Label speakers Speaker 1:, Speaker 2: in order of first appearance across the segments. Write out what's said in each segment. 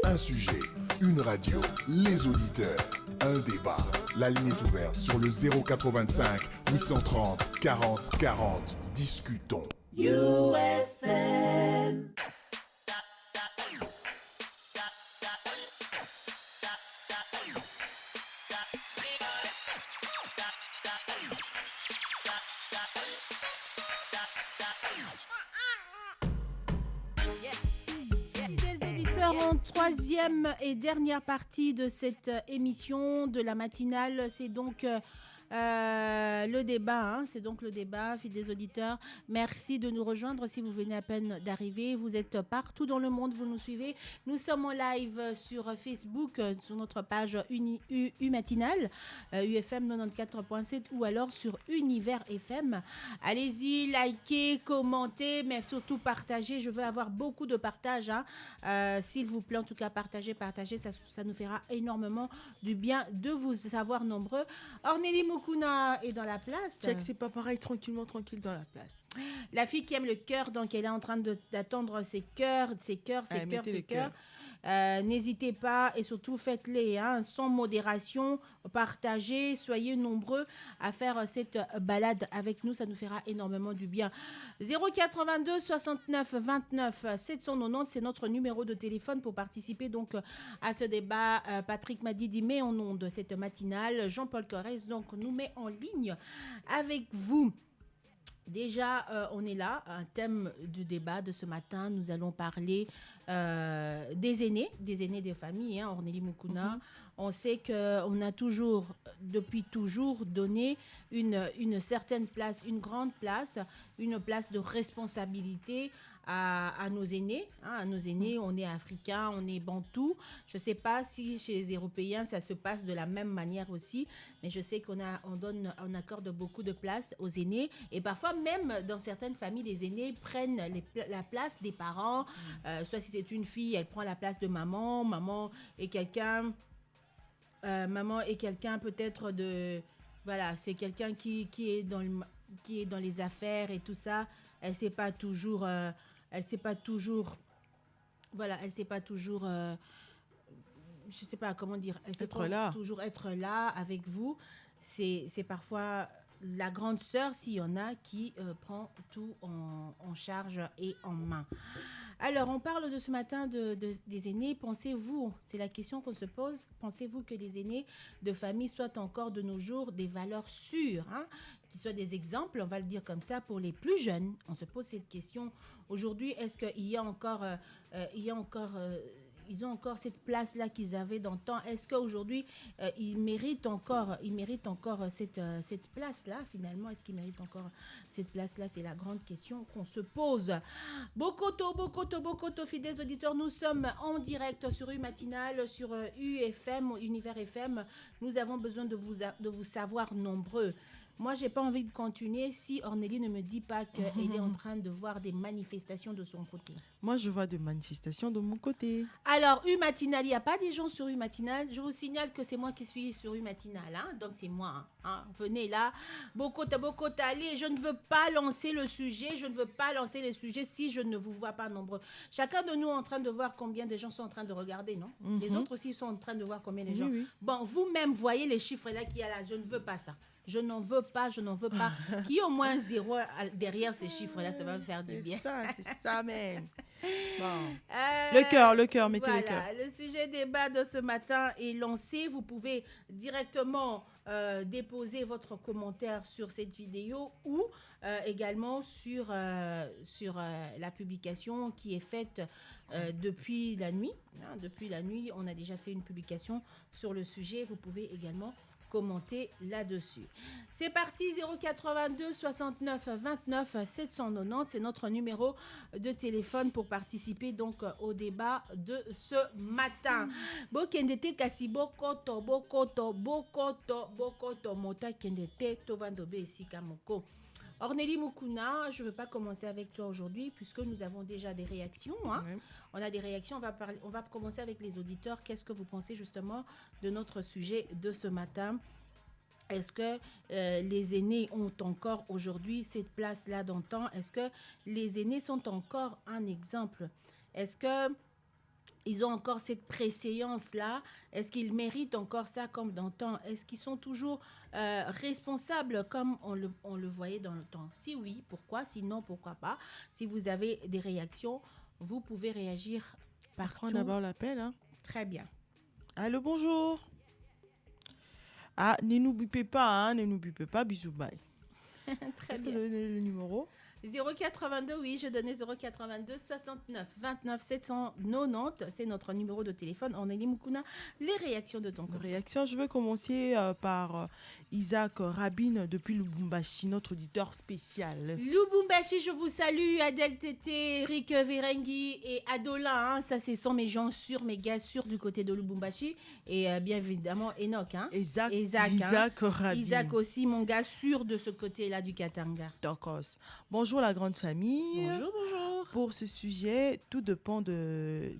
Speaker 1: un sujet, une radio, les auditeurs, un débat. La ligne est ouverte sur le 0425 830 40 40. Discutons.
Speaker 2: UFM.
Speaker 3: En troisième et dernière partie de cette émission de la matinale, c'est donc le débat, c'est donc le débat, fidèles auditeurs. Merci de nous rejoindre si vous venez à peine d'arriver. Vous êtes partout dans le monde, vous nous suivez. Nous sommes en live sur Facebook, sur notre page U Matinale, UFM 94.7 ou alors sur Univers FM. Allez-y, likez, commentez, mais surtout partagez. Je veux avoir beaucoup de partage, s'il vous plaît. En tout cas, partagez, ça nous fera énormément du bien de vous savoir nombreux. Ornélie Mukuna est dans la place.
Speaker 4: Check, c'est pas pareil, tranquille dans la place.
Speaker 3: La fille qui aime le cœur, donc elle est en train d'attendre ses cœurs. N'hésitez pas et surtout faites-les sans modération, partagez, soyez nombreux à faire cette balade avec nous, ça nous fera énormément du bien. 082 69 29 790, c'est notre numéro de téléphone pour participer donc à ce débat. Patrick Madidi met en onde cette matinale, Jean-Paul Corrèze donc nous met en ligne avec vous. Déjà, on est là, un thème du débat de ce matin. Nous allons parler des aînés des familles, Ornélie Mukuna. On sait qu'on a toujours, depuis toujours, donné une certaine place, une grande place, une place de responsabilité à nos aînés. À nos aînés, on est africains, on est bantous. Je ne sais pas si chez les Européens, ça se passe de la même manière aussi, mais je sais on accorde beaucoup de place aux aînés. Et parfois, même dans certaines familles, les aînés prennent la place des parents. Soit si c'est une fille, elle prend la place de maman. Maman est quelqu'un peut-être de... Voilà, c'est quelqu'un qui est dans les affaires et tout ça. Elle sait pas toujours... je sais pas comment dire, elle sait toujours être là avec vous. C'est parfois la grande sœur, s'il y en a, qui prend tout en charge et en main. Alors, on parle de ce matin des aînés. Pensez-vous, c'est la question qu'on se pose, pensez-vous que les aînés de famille soient encore de nos jours des valeurs sûres, qui soient des exemples, on va le dire comme ça, pour les plus jeunes? On se pose cette question. Aujourd'hui, est-ce qu'il y a encore... ils ont encore cette place-là qu'ils avaient dans le temps. Est-ce qu'aujourd'hui, ils méritent encore cette place-là, finalement? Est-ce qu'ils méritent encore cette place-là? C'est la grande question qu'on se pose. Bokoto, fidèles auditeurs, nous sommes en direct sur U Matinale, sur UFM, Univers FM. Nous avons besoin de vous savoir nombreux. Moi, j'ai pas envie de continuer si Ornélie ne me dit pas qu'elle est en train de voir des manifestations de son côté.
Speaker 4: Moi, je vois des manifestations de mon côté.
Speaker 3: Alors, U Matinale, il n'y a pas des gens sur U Matinale. Je vous signale que c'est moi qui suis sur U Matinale. Donc, c'est moi. Venez là. Bokota, allez. Je ne veux pas lancer le sujet. Si je ne vous vois pas nombreux. Chacun de nous est en train de voir combien de gens sont en train de regarder, non? Les autres aussi sont en train de voir combien de gens. Oui. Bon, vous-même, voyez les chiffres là qu'il y a là. Je ne veux pas ça. Je n'en veux pas. Qu'il y ait au moins 0 derrière ces chiffres-là, ça va me faire du bien.
Speaker 4: C'est ça, même. Bon. Le cœur, mettez
Speaker 3: voilà,
Speaker 4: le cœur.
Speaker 3: Le sujet débat de ce matin est lancé. Vous pouvez directement déposer votre commentaire sur cette vidéo ou également sur la publication qui est faite depuis la nuit. Depuis la nuit, on a déjà fait une publication sur le sujet. Vous pouvez également commenter là-dessus. C'est parti, 082 69 29 790, c'est notre numéro de téléphone pour participer donc au débat de ce matin. Bokendete kasi bokoto mota kendete tovandobé esika moko. Ornélie Mukuna, je ne veux pas commencer avec toi aujourd'hui puisque nous avons déjà des réactions. On a des réactions, on va commencer avec les auditeurs. Qu'est-ce que vous pensez justement de notre sujet de ce matin? Est-ce que les aînés ont encore aujourd'hui cette place-là d'antan? Est-ce que les aînés sont encore un exemple? Est-ce que ils ont encore cette préséance-là? Est-ce qu'ils méritent encore ça comme dans le temps? Est-ce qu'ils sont toujours responsables comme on le voyait dans le temps? Si oui, pourquoi? Sinon, pourquoi pas? Si vous avez des réactions, vous pouvez réagir partout.
Speaker 4: Prends d'abord l'appel. Hein.
Speaker 3: Très bien.
Speaker 4: Allô, bonjour. Ah, ne nous bipez pas, bisous, bye.
Speaker 3: Très
Speaker 4: Est-ce
Speaker 3: bien.
Speaker 4: que vous avez donné le numéro?
Speaker 3: 082, oui, je donnais 082 69 29 790. C'est notre numéro de téléphone. On est Mukuna. Les réactions de ton côté.
Speaker 4: Réaction, je vais commencer par Isaac Rabin depuis Lubumbashi, notre auditeur spécial.
Speaker 3: Lubumbashi, je vous salue. Adèle Tété, Eric Verengui et Adolin. Hein, ça, ce sont mes gens sûrs, mes gars sûrs du côté de Lubumbashi. Et bien évidemment, Enoch. Hein.
Speaker 4: Isaac Rabin.
Speaker 3: Isaac aussi, mon gars sûr de ce côté-là du Katanga.
Speaker 4: Tokos. Bonjour la grande famille.
Speaker 3: Bonjour, bonjour.
Speaker 4: Pour ce sujet, tout dépend de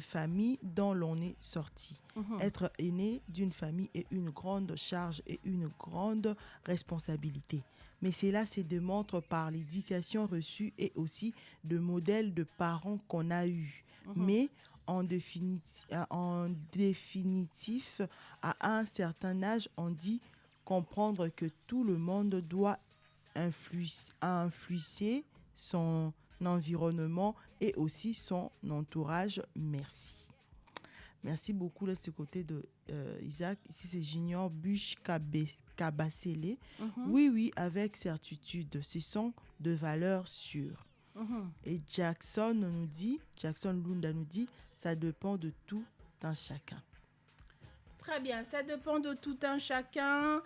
Speaker 4: famille dont l'on est sorti. Être aîné d'une famille est une grande charge et une grande responsabilité. Mais cela se démontre par l'éducation reçue et aussi le modèle de parents qu'on a eu. Mais en définitif, à un certain âge, on dit comprendre que tout le monde doit influencer son environnement et aussi son entourage. Merci beaucoup de ce côté de Isaac. Ici, c'est Junior Bush Kabasele. Oui, avec certitude. Ce sont de valeurs sûres. Et Jackson Lunda nous dit, ça dépend de tout un chacun.
Speaker 3: Très bien, ça dépend de tout un chacun.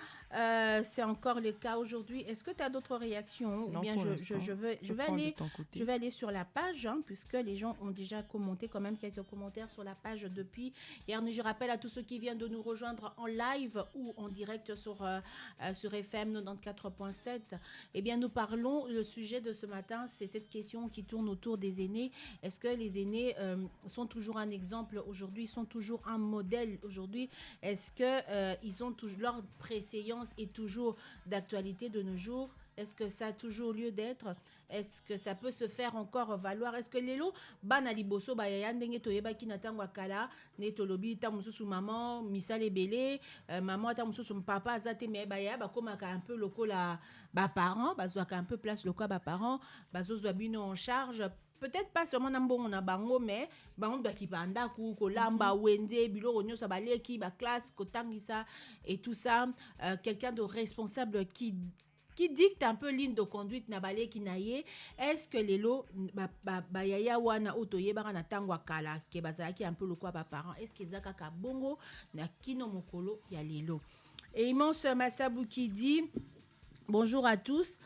Speaker 3: C'est encore le cas aujourd'hui. Est-ce que tu as d'autres réactions?
Speaker 4: Non,
Speaker 3: ou bien je vais aller sur la page, hein, puisque les gens ont déjà commenté quand même quelques commentaires sur la page depuis. Et je rappelle à tous ceux qui viennent de nous rejoindre en live ou en direct sur FM 94.7. Eh bien, nous parlons, le sujet de ce matin, c'est cette question qui tourne autour des aînés. Est-ce que les aînés sont toujours un exemple aujourd'hui, sont toujours un modèle aujourd'hui? Est-ce que ils ont toujours leur préséance est toujours d'actualité de nos jours? Est-ce que ça a toujours lieu d'être? Est-ce que ça peut se faire encore valoir? Est-ce que lelo bana liboso ba ya ndenge toyeba ki natangwa kala ne tolobi ta mususu maman misale belé maman ta mususu papa azate me ba ya ba komaka un peu lokola ba parents bazwaka un peu place lokola ba parents bazozwa bino en charge. Peut-être pas seulement nambongo na bango, mais bango ba kipanda ku kolamba wende biloko nyosa baleki ba classe kotangisa et tout ça. Quelqu'un de responsable qui dicte un peu ligne de conduite na baleki na ye. Est-ce que lelo ba yaya wana otoye ba na tangwa kala ke bazaki un peu le quoi ba parents? Est-ce que zaka ka bongo na kino mokolo ya lelo? Et Immense Massabou qui dit bonjour à tous.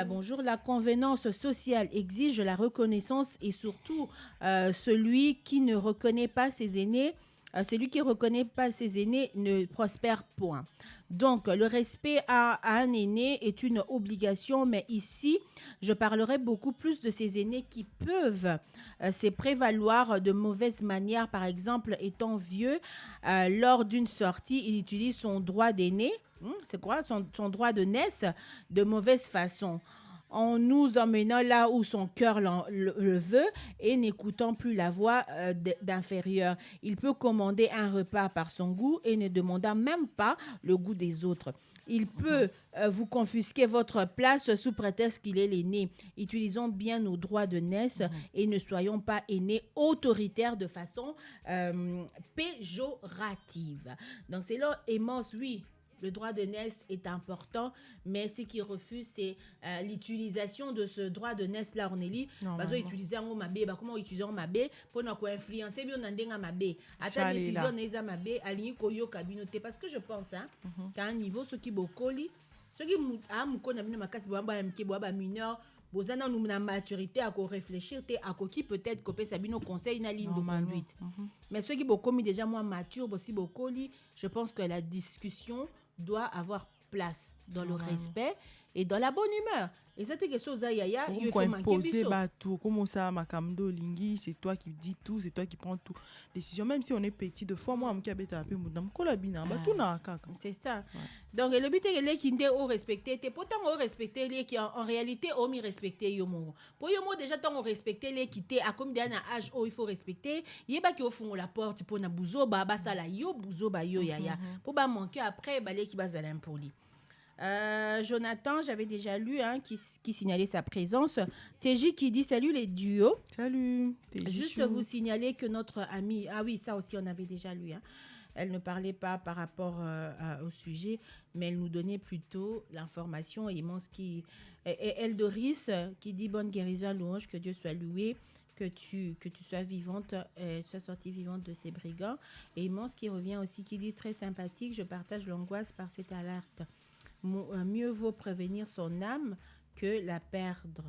Speaker 3: Bonjour. La convenance sociale exige la reconnaissance et surtout celui qui ne reconnaît pas ses aînés. Celui qui ne reconnaît pas ses aînés ne prospère point. Donc, le respect à un aîné est une obligation, mais ici, je parlerai beaucoup plus de ces aînés qui peuvent se prévaloir de mauvaises manières. Par exemple, étant vieux, lors d'une sortie, il utilise son droit d'aîné. C'est quoi son droit de naissance de mauvaise façon, en nous emmenant là où son cœur le veut et n'écoutant plus la voix d'inférieur. Il peut commander un repas par son goût et ne demandant même pas le goût des autres. Il peut vous confisquer votre place sous prétexte qu'il est l'aîné. Utilisons bien nos droits de naissance et ne soyons pas aînés autoritaires de façon péjorative. Donc c'est là, Immense, oui. Le droit de naissance est important, mais ce qui refuse, c'est l'utilisation de ce droit de naissance là. On est dit, utiliser un mabé, comment utiliser un mabé pour nous influencer bien un mabé. À ta décision, n'est-ce mabé, aligné koyo kabinote. Parce que je pense, hein, qu'à un niveau, ceux qui bokoli, ceux qui a mukona bino makasi boaba mki boaba mineur. Bozana nous na maturité à réfléchir à qui peut-être copier Sabino conseil na ligne de conduite. Mais ceux qui beaucoup déjà moins mature aussi beaucoup, je pense que la discussion doit avoir place. dans le respect et dans la bonne humeur. Et c'était quelque chose, Yaya, il faut manquer
Speaker 4: imposer tout. Comment ça, Makamdo, Lingui, c'est toi qui dis tout, c'est toi qui prends tout. Décision, même si on est petit, de fois, moi, je suis un peu
Speaker 3: c'est ça. Ouais. Donc, le but est que les qui ont respecté, t'es pourtant on respecter les qui en réalité ont mis respecté yomo. Pour yomo déjà tant on respecter les qui t'es à combien d'âge il faut respecter. Il y a pas qui au fond la porte pour na bouzo ba ça la yo bouzo ba yo Yaya. Pour pas manquer après les qui bas à l'impoli. Jonathan, j'avais déjà lu qui signalait sa présence. TJ qui dit salut les duos.
Speaker 4: Salut.
Speaker 3: Juste vous signaler que notre amie, ah oui, ça aussi on avait déjà lu. Elle ne parlait pas par rapport au sujet, mais elle nous donnait plutôt l'information. Et Eldoris qui dit bonne guérison à louange, que Dieu soit loué. Que tu sois vivante, sois sortie vivante de ces brigands. Et Immense qui revient aussi, qui dit très sympathique, je partage l'angoisse par cette alerte. Mieux vaut prévenir son âme que la perdre.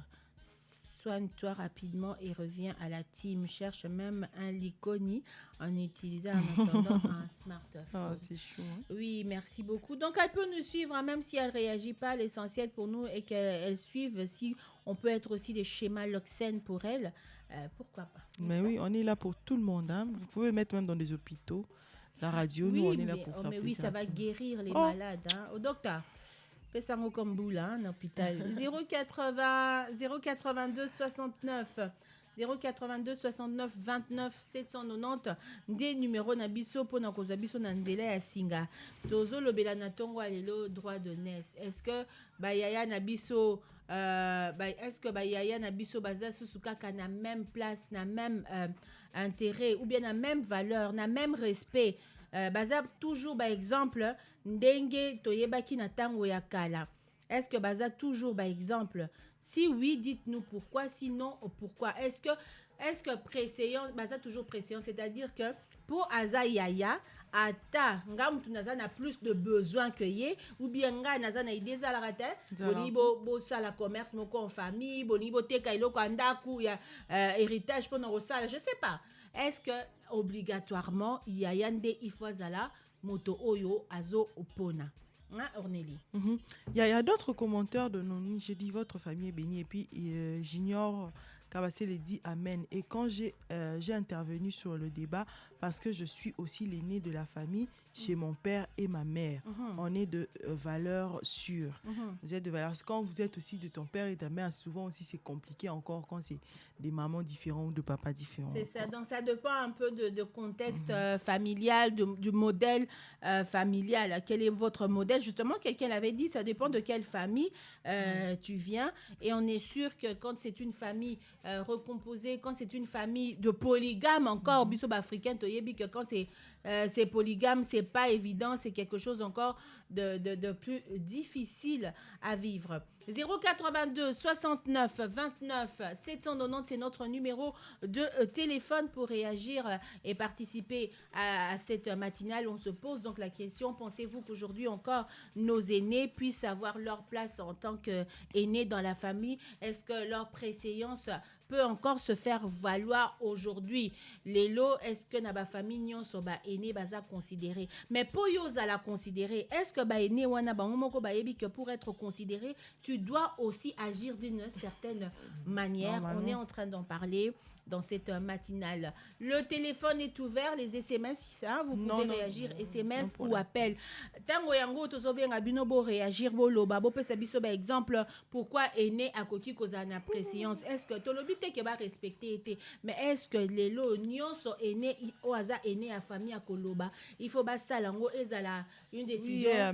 Speaker 3: Soigne-toi rapidement et reviens à la team. Cherche même un Liconi en utilisant en attendant un smartphone.
Speaker 4: Ah, c'est chaud. Hein?
Speaker 3: Oui, merci beaucoup. Donc, elle peut nous suivre, même si elle ne réagit pas. L'essentiel pour nous est qu'elle suive. Si on peut être aussi des schémas Loxène pour elle, pourquoi pas.
Speaker 4: Mais oui, on est là pour tout le monde. Hein? Vous pouvez mettre même dans des hôpitaux. La radio, nous, on est là pour faire
Speaker 3: mais oui, ça va guérir les malades. Hein? Au docteur. Pessango comme boule, en hôpital. 082 69 790 des numéros na biso pour na koza biso na nzela ya singa. Tozo lobela na tongo alelo droit de naissance. Est-ce que yaya na biso est-ce que yaya na biso baza susuka na même place, na même intérêt ou bien na même valeur, na même respect? Baza toujours exemple ndenge toyebaki na tango ya kala. Est-ce que baza toujours exemple? Si oui, dites-nous pourquoi, sinon pourquoi. Est-ce que préséance baza toujours préséance, c'est-à-dire que pour Aza Yaya ata nga mutu naza na plus de besoin que ye ou bien nga naza na idée za la rate boni bo sala commerce moko en famille boni bo teka iloko andaku ya héritage pour nos sala, je sais pas. Est-ce que obligatoirement Yaya nde ifazala moto oyo azo opona? Hein, Ornélie.
Speaker 4: Il y a d'autres commentaires de Noni. J'ai dit votre famille est bénie et puis j'ignore Kabassé dit Amen. Et quand j'ai intervenu sur le débat, parce que je suis aussi l'aîné de la famille chez mon père et ma mère. On est de valeurs sûres. Vous êtes de valeurs. Quand vous êtes aussi de ton père et ta mère, souvent aussi c'est compliqué encore quand c'est des mamans différentes ou de papas différents.
Speaker 3: C'est ça. Donc ça dépend un peu de contexte familial, du modèle familial. Quel est votre modèle? Justement, quelqu'un l'avait dit, ça dépend de quelle famille tu viens. Et on est sûr que quand c'est une famille recomposée, quand c'est une famille de polygame encore, biso africain, que quand c'est polygame, c'est pas évident, c'est quelque chose encore de plus difficile à vivre. 082 69 29 790, c'est notre numéro de téléphone pour réagir et participer à cette matinale. On se pose donc la question, pensez-vous qu'aujourd'hui encore nos aînés puissent avoir leur place en tant qu'aînés dans la famille? Est-ce que leur préséance peut encore se faire valoir aujourd'hui? Les lots, est-ce que na ba famille nyon so ba aîné baza considéré? Mais pour yo za la considérer, est-ce que ba aîné wana ba ngomoko ba yebi que pour être considéré, tu dois aussi agir d'une certaine manière? On est en train d'en parler dans cette matinale. Le téléphone est ouvert, les SMS, hein, vous pouvez réagir, SMS ou appel. Tango yango tozobenga bino bo réagir bo loba bo pesa biso ba exemple pourquoi aîné akoki kozana préséance. Est-ce que tolobi te ke ba respecter été, mais est-ce que les lo nyonso aîné o aza aîné à famille akoloba, il faut ba salango ezala une décision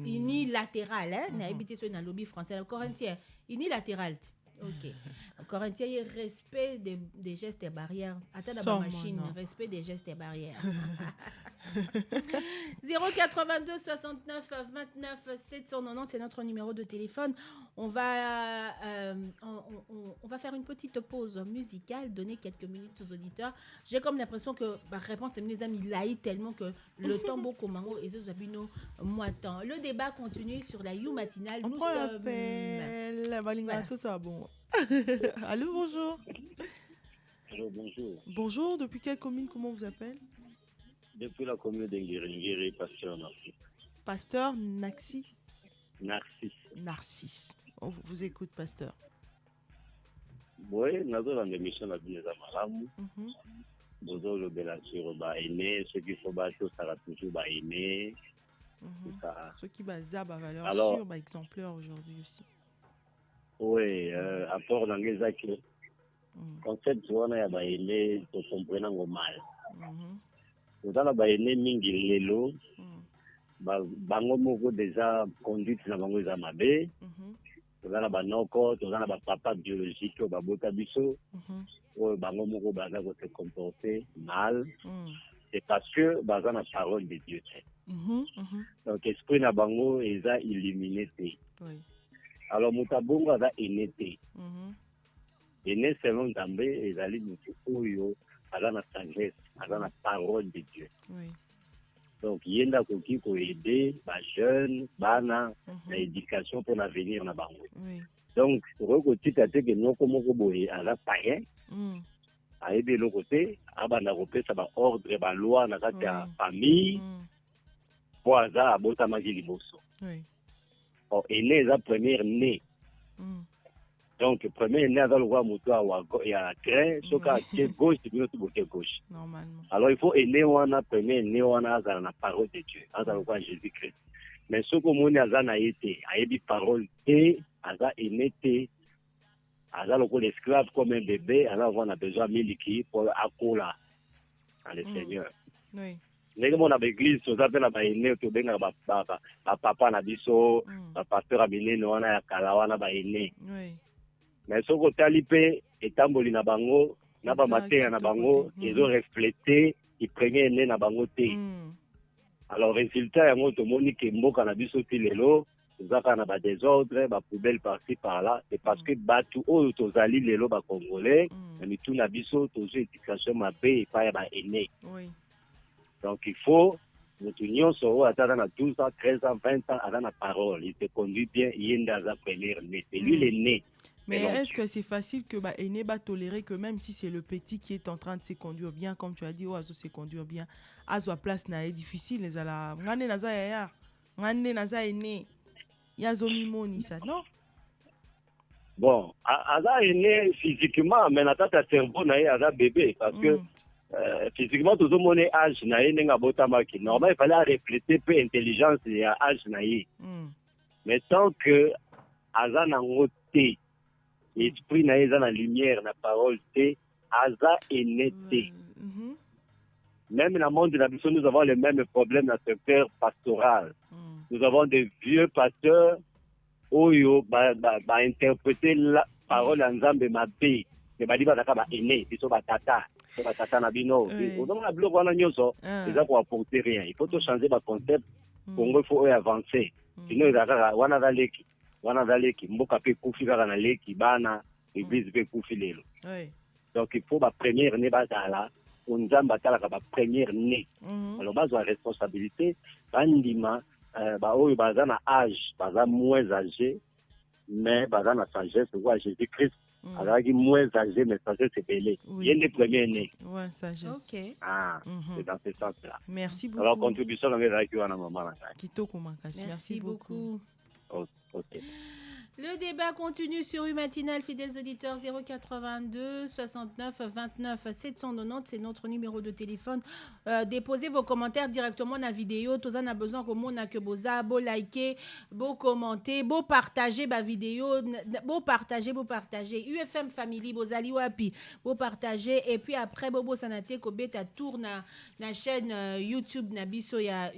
Speaker 3: unilatérale, hein, na habité sur na lobby français corinthien, unilatérale. Ok. Corinthien, il y a respect des gestes et barrières. Attends la machine, respect des gestes et barrières. 082 69 29 790, c'est notre numéro de téléphone. On va faire une petite pause musicale, donner quelques minutes aux auditeurs. J'ai comme l'impression que ma réponse est les amis laï tellement que le temps beaucoup mango et ce abino moi temps. Le débat continue sur la You matinale.
Speaker 4: Nous sommes ça bon. Allô, bonjour.
Speaker 2: Allô, bonjour.
Speaker 4: Bonjour, depuis quelle commune, comment on vous appelle?
Speaker 2: Depuis la commune d'Engiri, Pasteur Naxi.
Speaker 4: Pasteur Naxi. Narcisse. On vous écoute, pasteur.
Speaker 2: Oui, nous avons une émission à bien Zamaram. Nous avons le sur aîné, ce qu'il faut battre, ça sera toujours aîné.
Speaker 4: Ce qui va zaba valeur
Speaker 2: alors,
Speaker 4: sûre, exemplaire aujourd'hui aussi.
Speaker 2: Oui, apport dans les actes. Concept, on a aîné, pour comprendre mal. Nous avons aîné, mingi lelo. Bango moko déjà conduite na bango za mabe. Tozana banoko, tozana ba papa biologique au babota biso. Bango moko baza ko se comporter mal. C'est parce que baza na parole de Dieu. Donc esprit na bango eza illuminé. Alors mutabongo aza enete. Ene selon Nzambe ezali mutu oyo aza na sagesse, aza na parole de Dieu. Donc, il y a qui peut aider les jeunes, l'éducation pour l'avenir na bango. Donc, pour le côté que nous comme boy à la païen, à aider le côté, à bana repé ça va ordre ba loi na ta famille. Pour ça abota magili bosso. Oh, et né la première né. Donc, premier né dans le roi Moutoua, il y a train, ce qui est gauche, c'est bien tout gauche.
Speaker 4: Normalement.
Speaker 2: Alors, il faut aimer wana, premier né wana, dans la parole de Dieu, dans le roi Jésus-Christ. Mais ce que mon azan a été, a eu parole, et, azan aimé, azan le l'esclave comme un bébé, alors on a besoin de miliki pour accola à le Seigneur.
Speaker 4: Oui.
Speaker 2: Ndenge mona l'église toza pe na ba aîné to benga ba papa na biso, ba pasteur abinene wana ya kala wana ba aîné.
Speaker 4: Oui.
Speaker 2: Mais ce côté alipé etamboli na bango na ba matéya na bango ils ont reflété ils prenaient né na bango té. Alors résultat yango to moni ke mboka na biso ti lelo tozaka na ba désordre ba poubelle par-ci par-là c'est parce que batu oyo tozali lelo ba congolais na mitu na biso tozo éducation mabe pa ya ba aîné.
Speaker 4: Oui.
Speaker 2: Donc il faut mutu nyonso oyo ata na 12 ans 13 ans 20 ans aza na parole il se conduit bien yende aza premier né c'est lui le né.
Speaker 4: Mais est-ce que c'est facile que aîné va tolérer que même si c'est le petit qui est en train de se conduire bien, comme tu as dit, Azo se conduire bien, Azo à place na difficile les ala. Ngane naza ya, ngane naza aîné, yazo mimoni ça, non?
Speaker 2: Bon, aza aîné physiquement, mais natata cerveau na aza bébé parce que physiquement tout le monde est âge na nenga botamaki. Normalement il fallait refléter peu intelligence et âge na mais tant que aza na ngoté l'esprit na eza na lumière na parole té aza énété. Même dans le monde de la mission, nous avons les mêmes problèmes dans le secteur pastoral. Nous avons des vieux pasteurs oyo ba interpréter la parole en Nzambe mabé. Mais ba di ba ba aîné, biso ba tata na bino. On a bloqué wana nyoso, ils pour apporter rien. Il faut tout changer ba concept pour il faut avancer. Sinon ils a wana daleki. Wana daleki mboka pe kufi kaka na leki bana église pe kufi lelo. Donc il faut ba première né bazala onzamba talaka ba première né. Alors bazo responsabilité bandima ba oyo baza na âge baza moins âgé mais baza na sagesse roi Jésus-Christ alaki moins âgé mais sagesse c'est belé. Yende premier né.
Speaker 4: Ouais, sagesse.
Speaker 3: OK.
Speaker 2: Ah, c'est dans ce sens-là.
Speaker 4: Merci beaucoup.
Speaker 2: Alors contribution na ngeza ki wana mama na ngai.
Speaker 4: Kitoko makasi. Merci beaucoup.
Speaker 2: OK.
Speaker 3: Le débat continue sur U-Matinale, fidèles auditeurs, 082 69 29 790, c'est notre numéro de téléphone. Déposez vos commentaires directement dans la vidéo. Tous en a besoin que mon que beau liker, beau commenter, beau partager ma vidéo, beau partager. UFM Family, beau ali wapi, beau partager. Et puis après, beau sanate ko beta tourne na chaîne YouTube na biso ya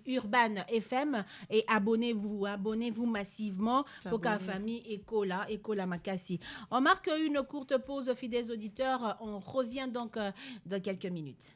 Speaker 3: Urban FM et abonnez-vous massivement pour qu'à famille Ekola Makassi. On marque une courte pause, fidèles auditeurs. On revient donc dans quelques minutes.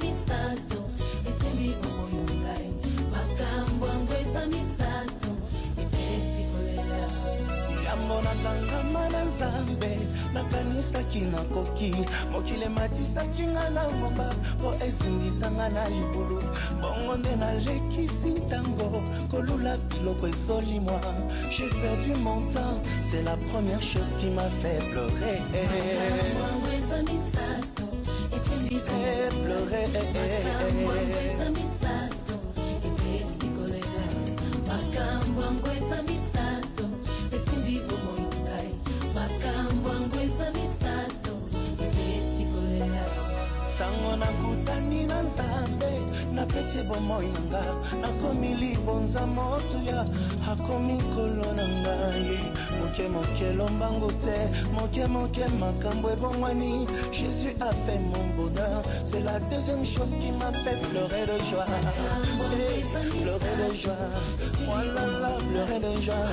Speaker 5: Misato, e se vivo con un gai. nakangama na nzambe nakanisaki nakoki mokili matisaki nga na ngomba po ezindisanga na libulu bongo nde nalekisi ntango kolula biloko ezolimwa j'ai perdu mon temps c'est la première chose qui m'a fait pleurer pleurer sango nakutani na nzambe napesi bomoi na nga nakomi libonza motuya akomi kolo na ngai moke lombango te moke makambo ebongwani Jésus a fait mon bonheur c'est la deuxième chose qui m'a fait pleurer de joie pleurer de joie voilà pleurer de joie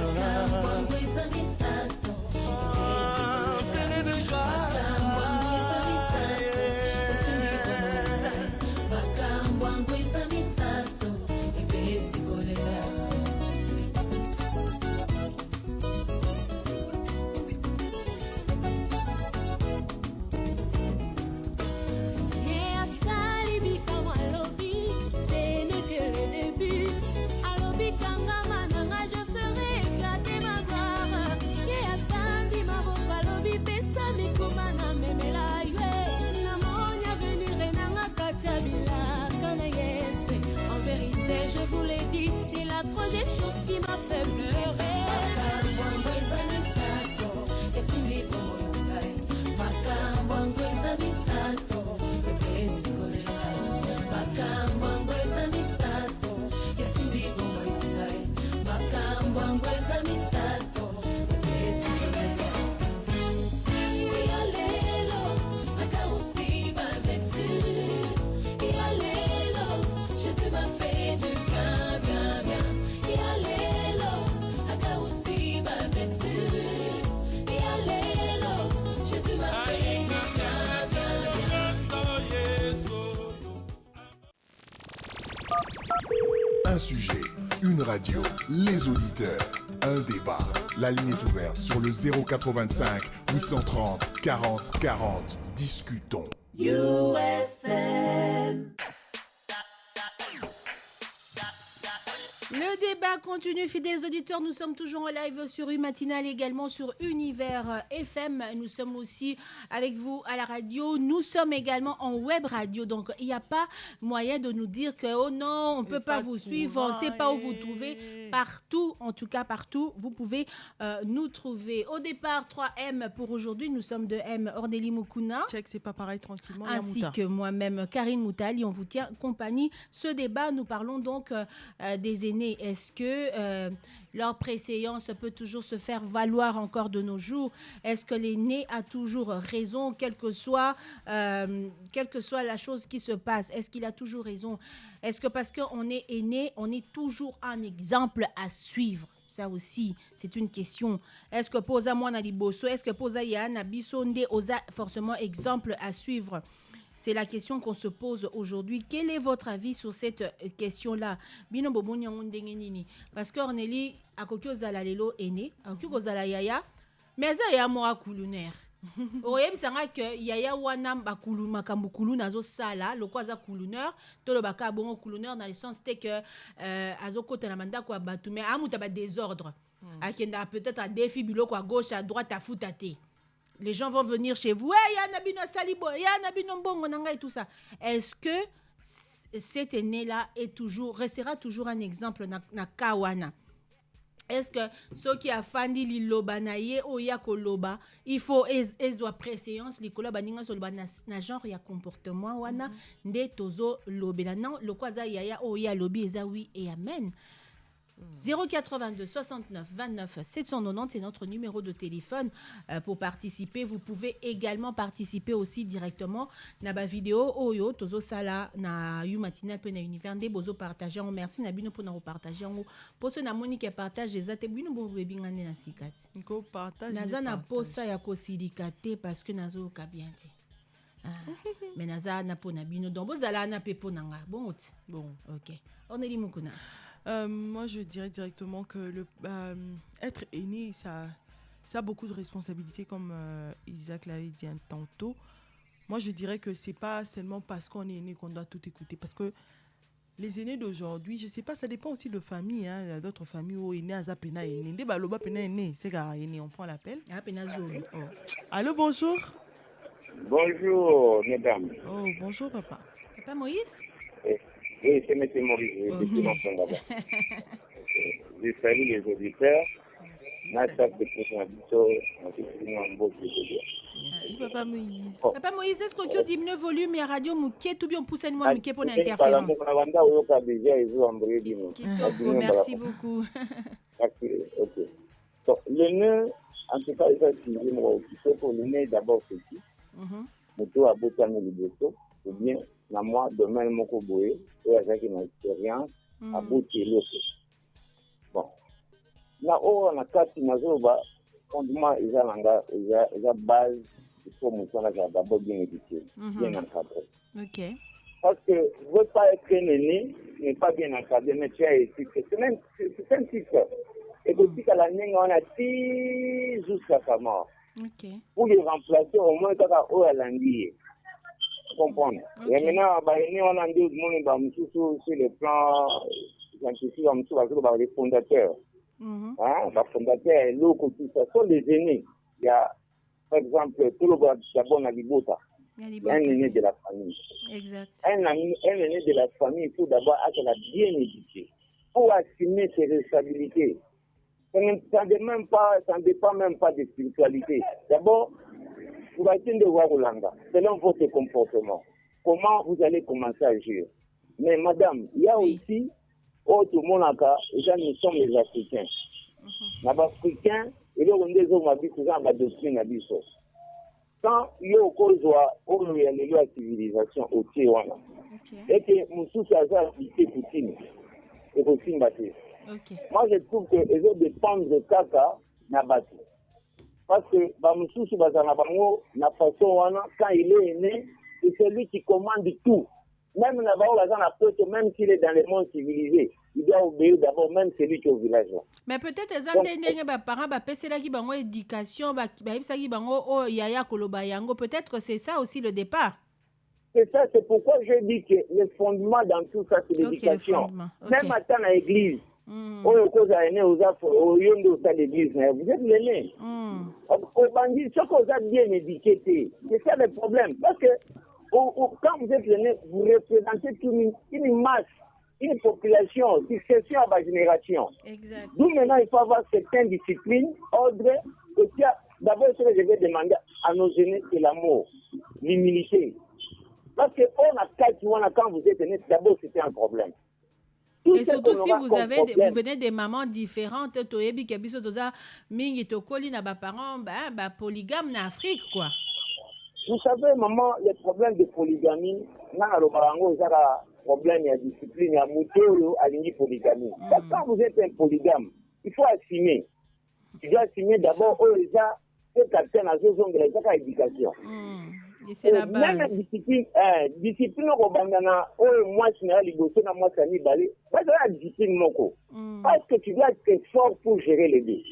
Speaker 5: pleurer de joie
Speaker 1: Un sujet, une radio, les auditeurs, un débat. La ligne est ouverte sur le 0425 830 40 40. Discutons.
Speaker 3: UFM. Le débat continue, fidèles auditeurs. Nous sommes toujours en live sur U-Matinale, également sur Univers FM. Nous sommes aussi avec vous à la radio. Nous sommes également en web radio. Donc, il n'y a pas moyen de nous dire que, oh non, on ne peut pas vous suivre, on ne sait pas où vous trouver. Partout, en tout cas partout, vous pouvez nous trouver. Au départ, 3M pour aujourd'hui. Nous sommes de M, Orneli Mukuna.
Speaker 4: Check, c'est pas pareil, tranquillement.
Speaker 3: Ainsi que moi-même, Karine Moutali. On vous tient compagnie. Ce débat, nous parlons donc des aînés. Est-ce que leur préséance peut toujours se faire valoir encore de nos jours? Est-ce que l'aîné a toujours raison, quelle que soit la chose qui se passe? Est-ce qu'il a toujours raison? Est-ce que parce qu'on est aîné, on est toujours un exemple à suivre? Ça aussi, c'est une question. Est-ce que posa moi na liboso? Est-ce que posa ya na bisonde osa forcément exemple à suivre? C'est la question qu'on se pose aujourd'hui. Quel est votre avis sur cette question-là? Bino bobo nyango ndenge nini? Parce que Orneli akoki ozala lelo aîné, akoki ozala yaya, mais ça ya mora kulunaire. Oyebisanga que yaya wana bakulu makambu kulu nazo sala loko aza kulunaire, to lo baka bongo kulunaire dans le sens que azokota na manda kwa batu mais amuta ba désordre. Akenda peut-être à défi biloko à gauche à droite à foutate. Les gens vont venir chez vous. Hey, ya nabino salibo, ya nabino mbongo nanga et tout ça. Est-ce que cet aîné-là restera toujours un exemple na kawana? Est-ce que ceux qui a fandi liloba na ye o ya koloba, il faut ezwa préséance likola baninga so na genre ya comportement wana nde tozo lobela non lokwaza yaya o ya lobi eza oui et amen. 082 69 29 790, c'est notre numéro de téléphone pour participer. Vous pouvez également participer aussi directement na ba vidéo oyo tozo sala na U-Matinale pe na Univers nde bozo partager. Merci na bino pour na partager ngo poso na moni ke partage ezate bino bo bebingane na sikati.
Speaker 4: Ko partage.
Speaker 3: Naza na posa ya ko silikate parce que nazo ka bien te. Mais naza na pona bino donc bozala na pe ponanga. Bon. OK. On est limukuna.
Speaker 4: Moi, je dirais directement que être aîné, ça ça a beaucoup de responsabilités, comme Isaac l'avait dit tantôt. Moi, je dirais que c'est pas seulement parce qu'on est aîné qu'on doit tout écouter. Parce que les aînés d'aujourd'hui, je sais pas, ça dépend aussi de famille. Hein. Il y a d'autres familles où aîné a pena aîné. Dès baloba pena aîné, c'est gars aîné, on prend l'appel.
Speaker 3: Ah, pena zone.
Speaker 4: Oh. Allô, bonjour.
Speaker 6: Bonjour, mesdames.
Speaker 4: Oh, bonjour, papa.
Speaker 3: Papa Moïse?
Speaker 6: Oui, c'est M. Maurice. Je suis l'enfant là-bas. Je salue les auditeurs.
Speaker 4: Merci, Papa Moïse.
Speaker 3: Papa Moïse, est-ce que tu diminues le volume et radio mouké tout bien pousser moi mouké pour l'interférence? Kitoko, merci beaucoup.
Speaker 6: Ok. Donc, le nœud, en tout cas, il va utiliser mon officier pour le nœud d'abord petit. Moto a beau terminer le dossier, ou bien, moi, demain, mon coboé, et avec une expérience, à bout de l'autre. Bon. Là, on a quatre nazoba, fondement, il y a base, il faut montrer là, d'abord bien éduqué, bien encadré.
Speaker 3: Ok.
Speaker 6: Parce que ne veux pas être un aîné, n'est pas bien encadré, mais tu as été. C'est un titre. Et depuis qu'à l'année, on a 6 jusqu'à sa mort.
Speaker 3: Ok.
Speaker 6: Pour les remplacer, au moins, tu as haut à l'anguille. Vous comprenez? Et maintenant, on a dit sur le plan scientifique, on a les fondateurs. Les fondateurs, l'eau, tout ça, sont des aînés. Il y a, par exemple, tout le monde d'abord à Libota. Un aîné de la famille.
Speaker 3: Exact.
Speaker 6: Un aîné de la famille, il faut d'abord être bien éduqué. Pour assumer ses responsabilités. Ça ne dépend même pas de spiritualité. D'abord, vous allez devoir Rolanda, selon votre comportement. Comment vous allez commencer à agir? Mais madame, il y a aussi, tout le monde déjà nous sommes les Africains. Les Africains, ils ont des hommes habitués à la doctrine habituée. Quand il y a encore la civilisation au Tijuana, et que nous sommes à Poutine, et Poutine battu. Moi, je trouve qu'ils ont dépendre de Kaka na batu. Parce que Bamoussou Bazanabango, na façon, quand il est né, c'est celui qui commande tout. Même même s'il est dans le monde civilisé, il doit obéir d'abord même celui qui est au village.
Speaker 3: Mais peut-être les parents qui éducation, peut-être c'est ça aussi le départ.
Speaker 6: C'est ça, c'est pourquoi je dis que le fondement dans tout ça, c'est l'éducation. Même à l'église. Vous êtes l'aîné. Au bandit, ce que vous êtes bien éduqué, c'est ça le problème. Parce que quand vous êtes l'aîné, vous représentez une masse, une population, succession à ma génération. D'où maintenant, il faut avoir certaines disciplines, ordre. D'abord, ce que je vais demander à nos aînés, c'est l'amour, l'humilité. Parce que quand vous êtes né, d'abord, c'était un problème.
Speaker 3: Et surtout si vous venez des mamans différentes, polygame en Afrique, quoi.
Speaker 6: Vous savez, maman, les problèmes de polygamie, problème de discipline, il y a moteur à l'ini polygamie. Quand vous êtes un polygame, il faut assumer. Il faut assumer d'abord, c'est quelqu'un à la éducation.
Speaker 3: C'est la base.
Speaker 6: Même discipline au bandana, moi je suis allé bosser dans moi ça n'y balé. Moi c'est la discipline moko. Parce que tu dois être fort pour gérer les deux.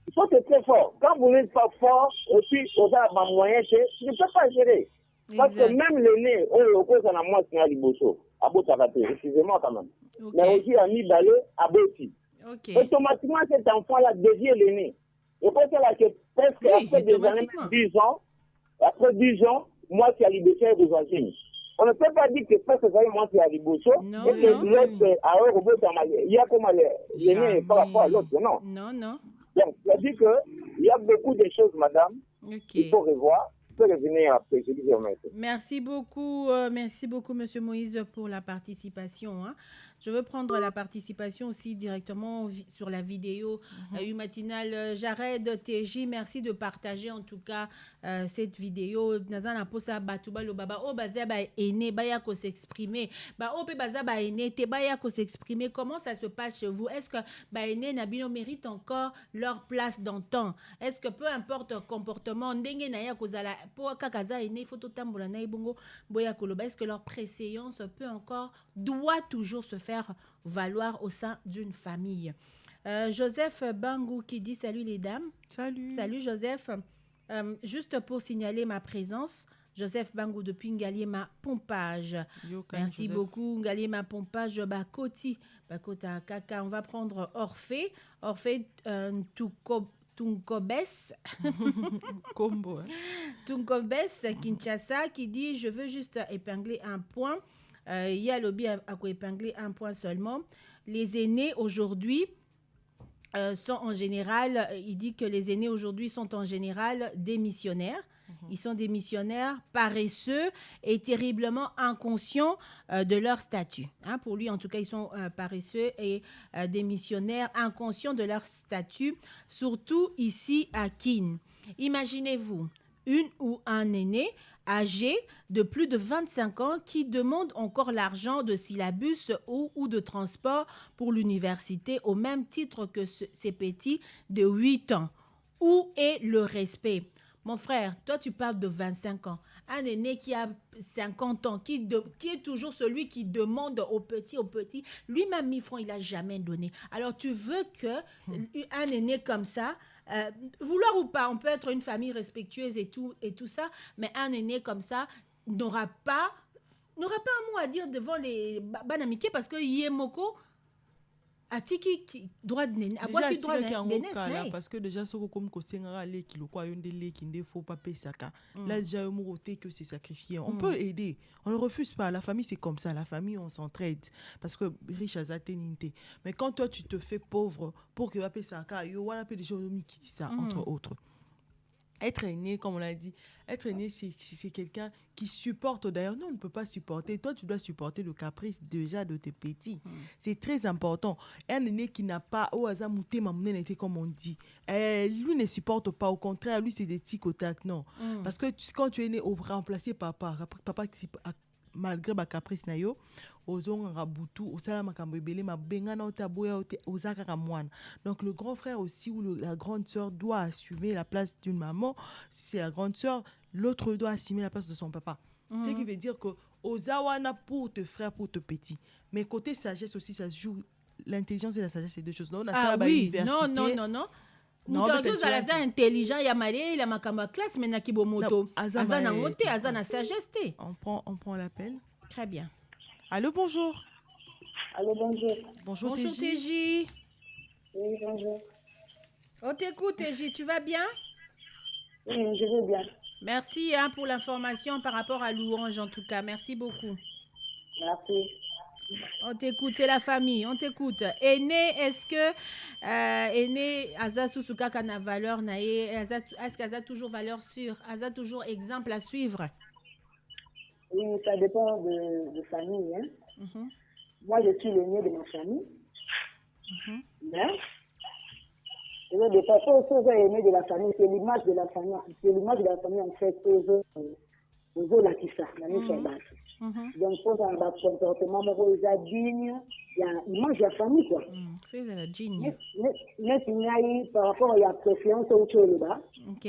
Speaker 6: Il faut être très fort. Quand vous n'êtes pas fort, aussi vous avez un moyen, tu ne peux pas gérer. Parce que même l'aîné, au cause de moi c'est allé bosser. Abo taraté, excusez-moi quand même. Mais aussi à mi balé, abo aussi. Automatiquement cet enfant-là devient l'aîné. Et pour cela que presque après des années, 10 ans. Après 10 ans, moi, c'est à Libéché et aux Antilles. On ne peut pas dire que presque ça, moi, c'est à Libéché. Et que l'autre, à eux, il y a comme l'aîné par rapport à l'autre, non. Donc, ça dit qu'il y a beaucoup de choses, madame, qu'il faut revoir. Je peux revenir après, je dis merci.
Speaker 3: Merci beaucoup, monsieur Moïse, pour la participation. Je veux prendre la participation aussi directement sur la vidéo matinale. Jared TJ, merci de partager en tout cas cette vidéo. Nazana posa batuba lo baba o baza ba ene baya ko s'exprimer. Ba o pe baza ba ene te baya ko s'exprimer. Comment ça se passe chez vous? Est-ce que ba ene nabino mérite encore leur place dans le temps? Est-ce que peu importe comportement ndenge na ya ko zala po kakaza ene faut totambola na ibongo boya ko loba, est-ce que leur préséance doit toujours se faire valoir au sein d'une famille? Joseph Bangou qui dit salut les dames.
Speaker 4: Salut.
Speaker 3: Salut Joseph. Juste pour signaler ma présence, Joseph Bangou depuis Ngaliema Pompage. Merci
Speaker 4: Joseph.
Speaker 3: beaucoup Ngaliema Pompage. Bakoti, Bakota Kaka. On va prendre Orphée. Orphée Tunkobes.
Speaker 4: Combo. Hein.
Speaker 3: Tunkobes Kinshasa qui dit je veux juste épingler un point. Il y a lobby à épingler un point seulement. Les aînés aujourd'hui sont en général, il dit que les aînés aujourd'hui sont en général démissionnaires. Ils sont des missionnaires paresseux et terriblement inconscients de leur statut. Hein, pour lui, en tout cas, ils sont paresseux et des missionnaires inconscients de leur statut, surtout ici à Kin. Imaginez-vous, une ou un aîné âgé de plus de 25 ans qui demande encore l'argent de syllabus ou de transport pour l'université au même titre que ces petits de 8 ans. Où est le respect ? Mon frère, toi tu parles de 25 ans. Un aîné qui a 50 ans, qui est toujours celui qui demande aux petits. Lui-même, 1000 francs, il n'a jamais donné. Alors tu veux qu'un aîné comme ça, vouloir ou pas, on peut être une famille respectueuse et tout ça, mais un aîné comme ça n'aura pas un mot à dire devant les banamiké parce que Yemoko atiki droit de nene
Speaker 4: déjà droit de parce que déjà ce comme kosengara les qui le quoi yon des qui ne faut pas payer ça là déjà au côté que c'est sacrifié on peut aider on ne refuse pas la famille c'est comme ça la famille on s'entraide parce que riche à zaténité mais quand toi tu te fais pauvre pour que va payer ça yo wana peu de gens qui dit ça entre autres. Être aîné, comme on l'a dit, être aîné, c'est quelqu'un qui supporte. D'ailleurs, nous, on ne peut pas supporter. Toi, tu dois supporter le caprice déjà de tes petits. C'est très important. Un aîné qui n'a pas, comme on dit, lui ne supporte pas. Au contraire, lui, c'est des tic au tac. Non. Parce que quand tu es né, remplacer papa qui malgré ma caprice na yo ozonga butu osala makambo ebele mabenga na otaboya ozaka kamwana. Donc le grand frère aussi ou la grande sœur doit assumer la place d'une maman. Si c'est la grande sœur, l'autre doit assumer la place de son papa. Ce qui veut dire que ozawana pour tes frères, pour tes petits. Mais côté sagesse aussi, ça se joue. L'intelligence et la sagesse, c'est deux choses. Non,
Speaker 3: non. Mutu azala intelligent ya malé la makamba classe mais na kibomoto azana ngote azana sagesse.
Speaker 4: On prend l'appel.
Speaker 3: Très bien.
Speaker 4: Allô, bonjour.
Speaker 7: Allô, bonjour.
Speaker 3: Bonjour TJ.
Speaker 7: Oui, bonjour.
Speaker 3: On t'écoute TJ, tu vas bien?
Speaker 7: Oui, je vais bien.
Speaker 3: Merci pour l'information par rapport à Louange en tout cas, merci beaucoup.
Speaker 7: Merci.
Speaker 3: On t'écoute, c'est la famille, on t'écoute. Aîné, est-ce que Aîné, Aza Susuka kana valeur naé, est-ce qu'Aza toujours valeur sûre, Aza toujours exemple à suivre?
Speaker 7: Oui, ça dépend de famille. Hein. Moi, je suis l'aîné de ma famille. Mais, je ne pas aux aînés de la famille, c'est l'image de la famille. C'est l'image de la famille, en fait, aux Lakissa, la mission basse. Donc, pour un comportement digne, il y a l'image de la famille, quoi.
Speaker 3: Fais de la digne.
Speaker 7: Mais par rapport à la préférence au Tchouéliba,
Speaker 3: ok.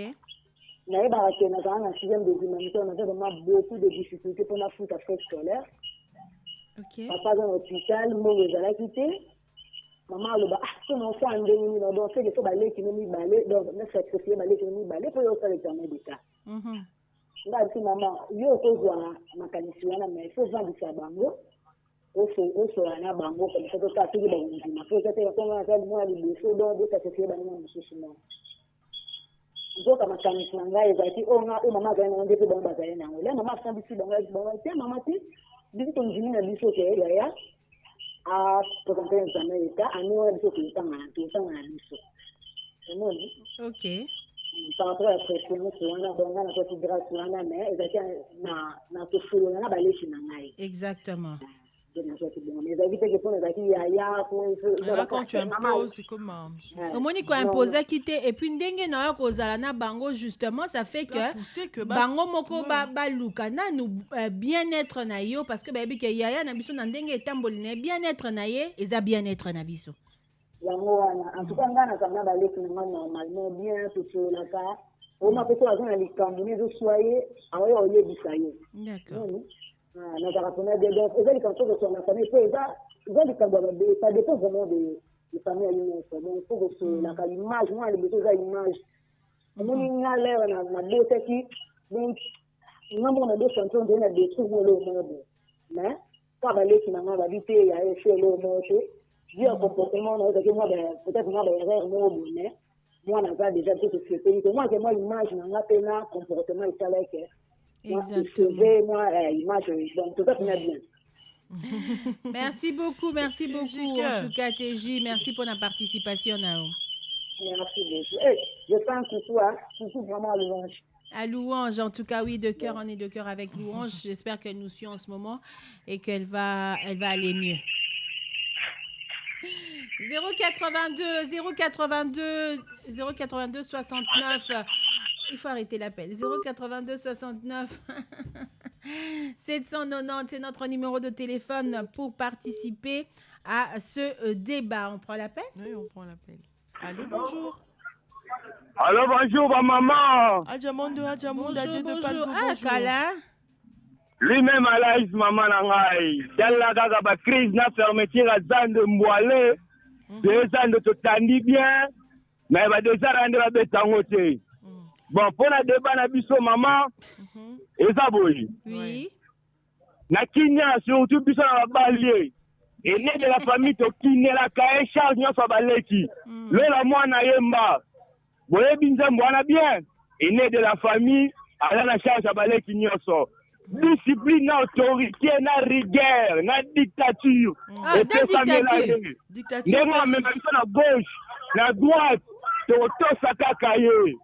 Speaker 7: Dans la sixième des humanités, on avait vraiment beaucoup de difficultés pour la foot à frais scolaire.
Speaker 3: Ok.
Speaker 7: Papa dans l'hôpital, moi, je l'ai quitté. Maman, le son enfant en 2000, donc c'est le balai qui nous balai, donc on a sacrifié balai qui nous balai pour faire l'examen d'État. Là, si maman, il y a un mécanicien, mais il faut vendre ça bango. Au Sorana bango, comme ça, tout à fait, il y a un peu de moi, il faut donc sacrifier bango, monsieur Simon. Donc, ma mécanicien, il va dire, oh, maman, il y a un peu de bango, il y a un peu de bango, il y a un peu de maman, il y a un peu de bango, il à présenter un examen d'État, à nous, on a dit que
Speaker 3: ok.
Speaker 7: par rapport à la pression, on a fait grâce à la mère, et on a
Speaker 3: exactement.
Speaker 4: Là, quand tu imposes, c'est comme
Speaker 3: au moins il imposer quitter et puis ndenge na kozala na bango justement ça fait que bango moko ba luka na nous bien-être na yo parce que baby ke yaya na biso na ndenge etamboli na bien-être na ye eza bien-être na biso
Speaker 7: en tout cas ngana kana ba leki na normalement bien tout la ka o ma peto la zona likambo ne zo soyer ayo oye bisayo
Speaker 3: d'accord.
Speaker 7: Nous avons des gens qui sont dans la famille, ça dépend vraiment de famille à l'union. Donc, il faut que ce l'image, moi, les besoins à l'image. Moi, il y a l'air, on a deux qui, donc, on a deux chansons, on a des trucs, on a le monde. Mais, quand on a les finalement, on va dire, il y a un fait le monde. J'ai un comportement, peut-être moi, erreur, mais moi, on a pas déjà tout ce que moi, c'est moi, l'image, on a fait un comportement, il fallait que.
Speaker 3: Exactement.
Speaker 7: Moi, image, donc, tout ça, c'est bien.
Speaker 3: Merci beaucoup. En tout cas, TJ, merci pour la participation. Nao.
Speaker 7: Merci beaucoup. Je pense que toi, c'est vraiment à louange.
Speaker 3: À Louange, en tout cas, oui, de cœur, on est de cœur avec Louange. J'espère qu'elle nous suit en ce moment et qu'elle va aller mieux. 082 69. Il faut arrêter l'appel. 082 69 790, c'est notre numéro de téléphone pour participer à ce débat. On prend l'appel?
Speaker 4: Oui, on prend l'appel. Allô, bonjour.
Speaker 8: Allô, bonjour, ma maman.
Speaker 4: Adjamondo, Adjamouda,
Speaker 3: Bonjour. Ah, Kala.
Speaker 8: Lui-même, Alaïs, maman, nangai. Tella gaga ba crise na fermeture à Zande Mboile. Deux ans de totandi bien. Mais va déjà rendre la bête en côté. Bon, pour la débat na biso, maman. Et ça, boy.
Speaker 3: Oui.
Speaker 8: Na Kenya, surtout biso na balier. Et né de la famille to Kenya, la kae charge na sa baleki. Lola mwana yemba. Boye binza mwana bien. Et né de la famille, ala na charge à baleki nyoso. Discipline, na autorité, na rigueur, na dictature.
Speaker 3: Ah, dictature.
Speaker 8: Dictature. Même na gauche, na droite, to sakaka ye.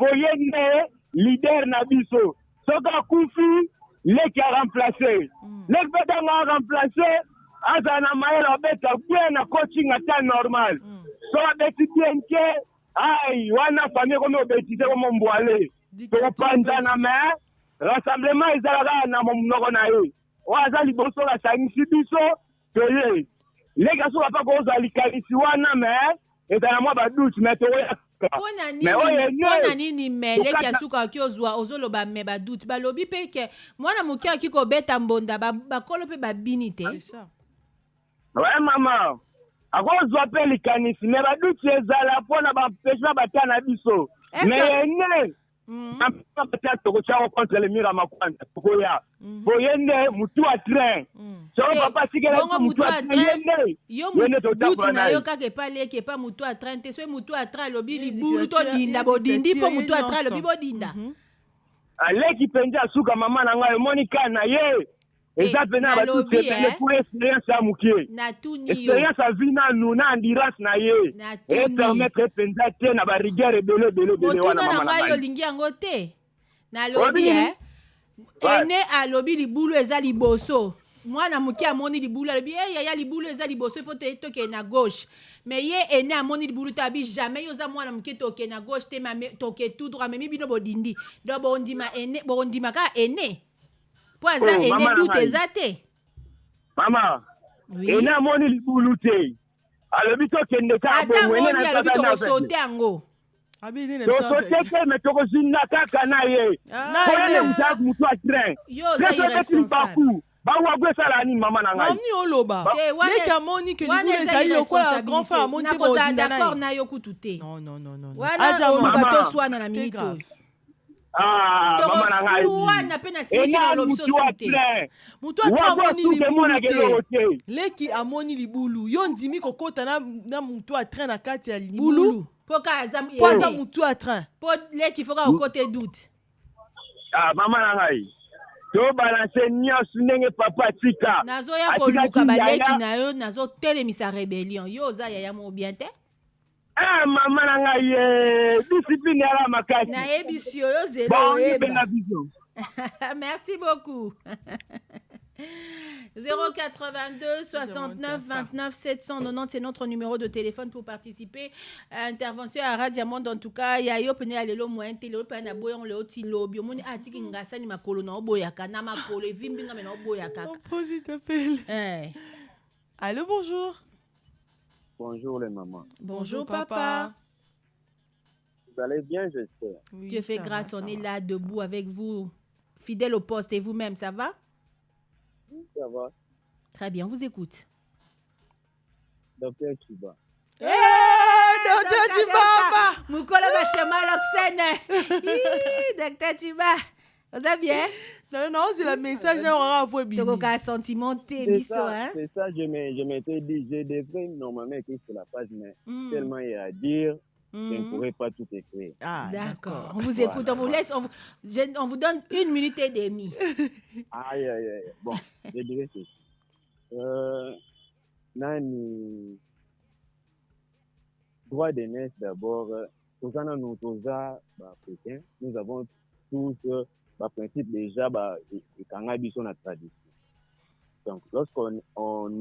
Speaker 8: Boye né leader na biso. Soka kufi, leki a remplacé. Leki beta nga remplacé, aza na maela beta bien na coaching ata normal. So beti bien ke, ay, wana famille comme obétité comme Mboile. To panza na me, rassemblement ezalaka na monoko na ye. Waza liboso la sangisi biso, to ye. Leki asoka pa ko za likalisi wana me, ezala mwa baduti me to ye.
Speaker 3: Pona nini mele kiasuka kiozwa ozoloba me baduti balobi peke mwana mokia kiko beta mbonda bakolo pe babini te.
Speaker 8: Ouais maman. Akozwa pe likanisi me baduti ezala pona ba pesa batana biso. Mais ne peut-être que tu as contre le mur à ma coin. Boyende mutu a train. So papa sigela mutu a train.
Speaker 3: Yo mutu na yo kake pa leke pa mutu a train te so mutu a train lobi libulu to dinda bodindi po mutu a train lobi bodinda.
Speaker 8: Aleki penja suka mama na ngai Monica na ye. Eza pena ba tout c'est pour expérience à mukie.
Speaker 3: Na tuni yo.
Speaker 8: Expérience à vina nuna endurance na ye. Et permettre penja te na ba rigueur bele wana mama na
Speaker 3: ngai. Yo lingi yango te. Na lobi ene a lobi libulu eza liboso. Mwana mukie amoni libulu lobi ya libulu eza liboso faut te toke na gauche. Mais ye ene amoni libulu tabi jamais yo za mwana mukie toke na gauche te ma toke tout droit mais bino bodindi. Do bondima ka ene. Poza ene doute ezate.
Speaker 8: Mama. Oui. Ene amoni libulu te. Alobi to kende ka bo ene na
Speaker 3: alobi to sote ango.
Speaker 4: Abi ni
Speaker 8: to sote ke me to zinna kaka na ye. Ko ene mutak mutu a train.
Speaker 3: Yo za irresponsable.
Speaker 8: Ba wa gwe sala ni mama na ngai.
Speaker 4: Mami oloba. Leka amoni ke libulu ezali lokola grand frère amoni te bozinda na.
Speaker 3: D'accord na yo kutute.
Speaker 4: Non.
Speaker 3: Aja oloba to swana na minito.
Speaker 8: Mama na ngai.
Speaker 3: Wana pena siki na lobso soute.
Speaker 4: Mutu amoni libulu te. Leki amoni libulu. Yo ndimi kokota na mutu a train na kati ya libulu. Poza mutu a train.
Speaker 3: Po leki foka okote doute.
Speaker 8: Mama na ngai. To balancer nyonso ndenge papa tika.
Speaker 3: Nazo ya koluka baleki na yo nazo telemisa rebellion. Yo za ya mo bien te.
Speaker 8: Mama na ngai discipline ya la makasi.
Speaker 3: Na ebisio yo zelo
Speaker 8: bon,
Speaker 3: eba. Merci beaucoup. 082 69 29 790 c'est notre numéro de téléphone pour participer à intervention à Radio Monde. En tout cas, ya yo pene alelo moyen télé pe na boyon le oti lobby omoni atiki ngasa ni makolo na oboyaka na makolo evimbi ngame na oboyaka.
Speaker 4: On pose t'appelle. Allô, bonjour.
Speaker 2: Bonjour les mamans.
Speaker 3: Bonjour papa.
Speaker 2: Vous allez bien, j'espère.
Speaker 3: Oui, Dieu fait grâce, on est là debout avec vous, fidèle au poste. Et vous-même, ça va?
Speaker 2: Oui, ça va.
Speaker 3: Très bien, on vous écoute.
Speaker 2: Docteur Kiba.
Speaker 4: Docteur Chibaba.
Speaker 3: Mukolo Bachema Loxene. Docteur Chiba. Vous allez bien?
Speaker 4: Non, c'est le message on aura envoyé bien.
Speaker 3: Donc, un sentiment
Speaker 2: C'est
Speaker 3: hein?
Speaker 2: ça, je m'étais dit, je devrais normalement écrire sur la page, mais tellement il y a à dire, je ne pourrais pas tout écrire.
Speaker 4: Ah,
Speaker 3: d'accord. On vous écoute, on vous laisse, on vous donne 1 minute et demie.
Speaker 2: Aïe. Bon, je dirais ceci. Nani, droit de naissance d'abord, nous avons tous le principe déjà, et quand on a tradition. Donc, lorsqu'on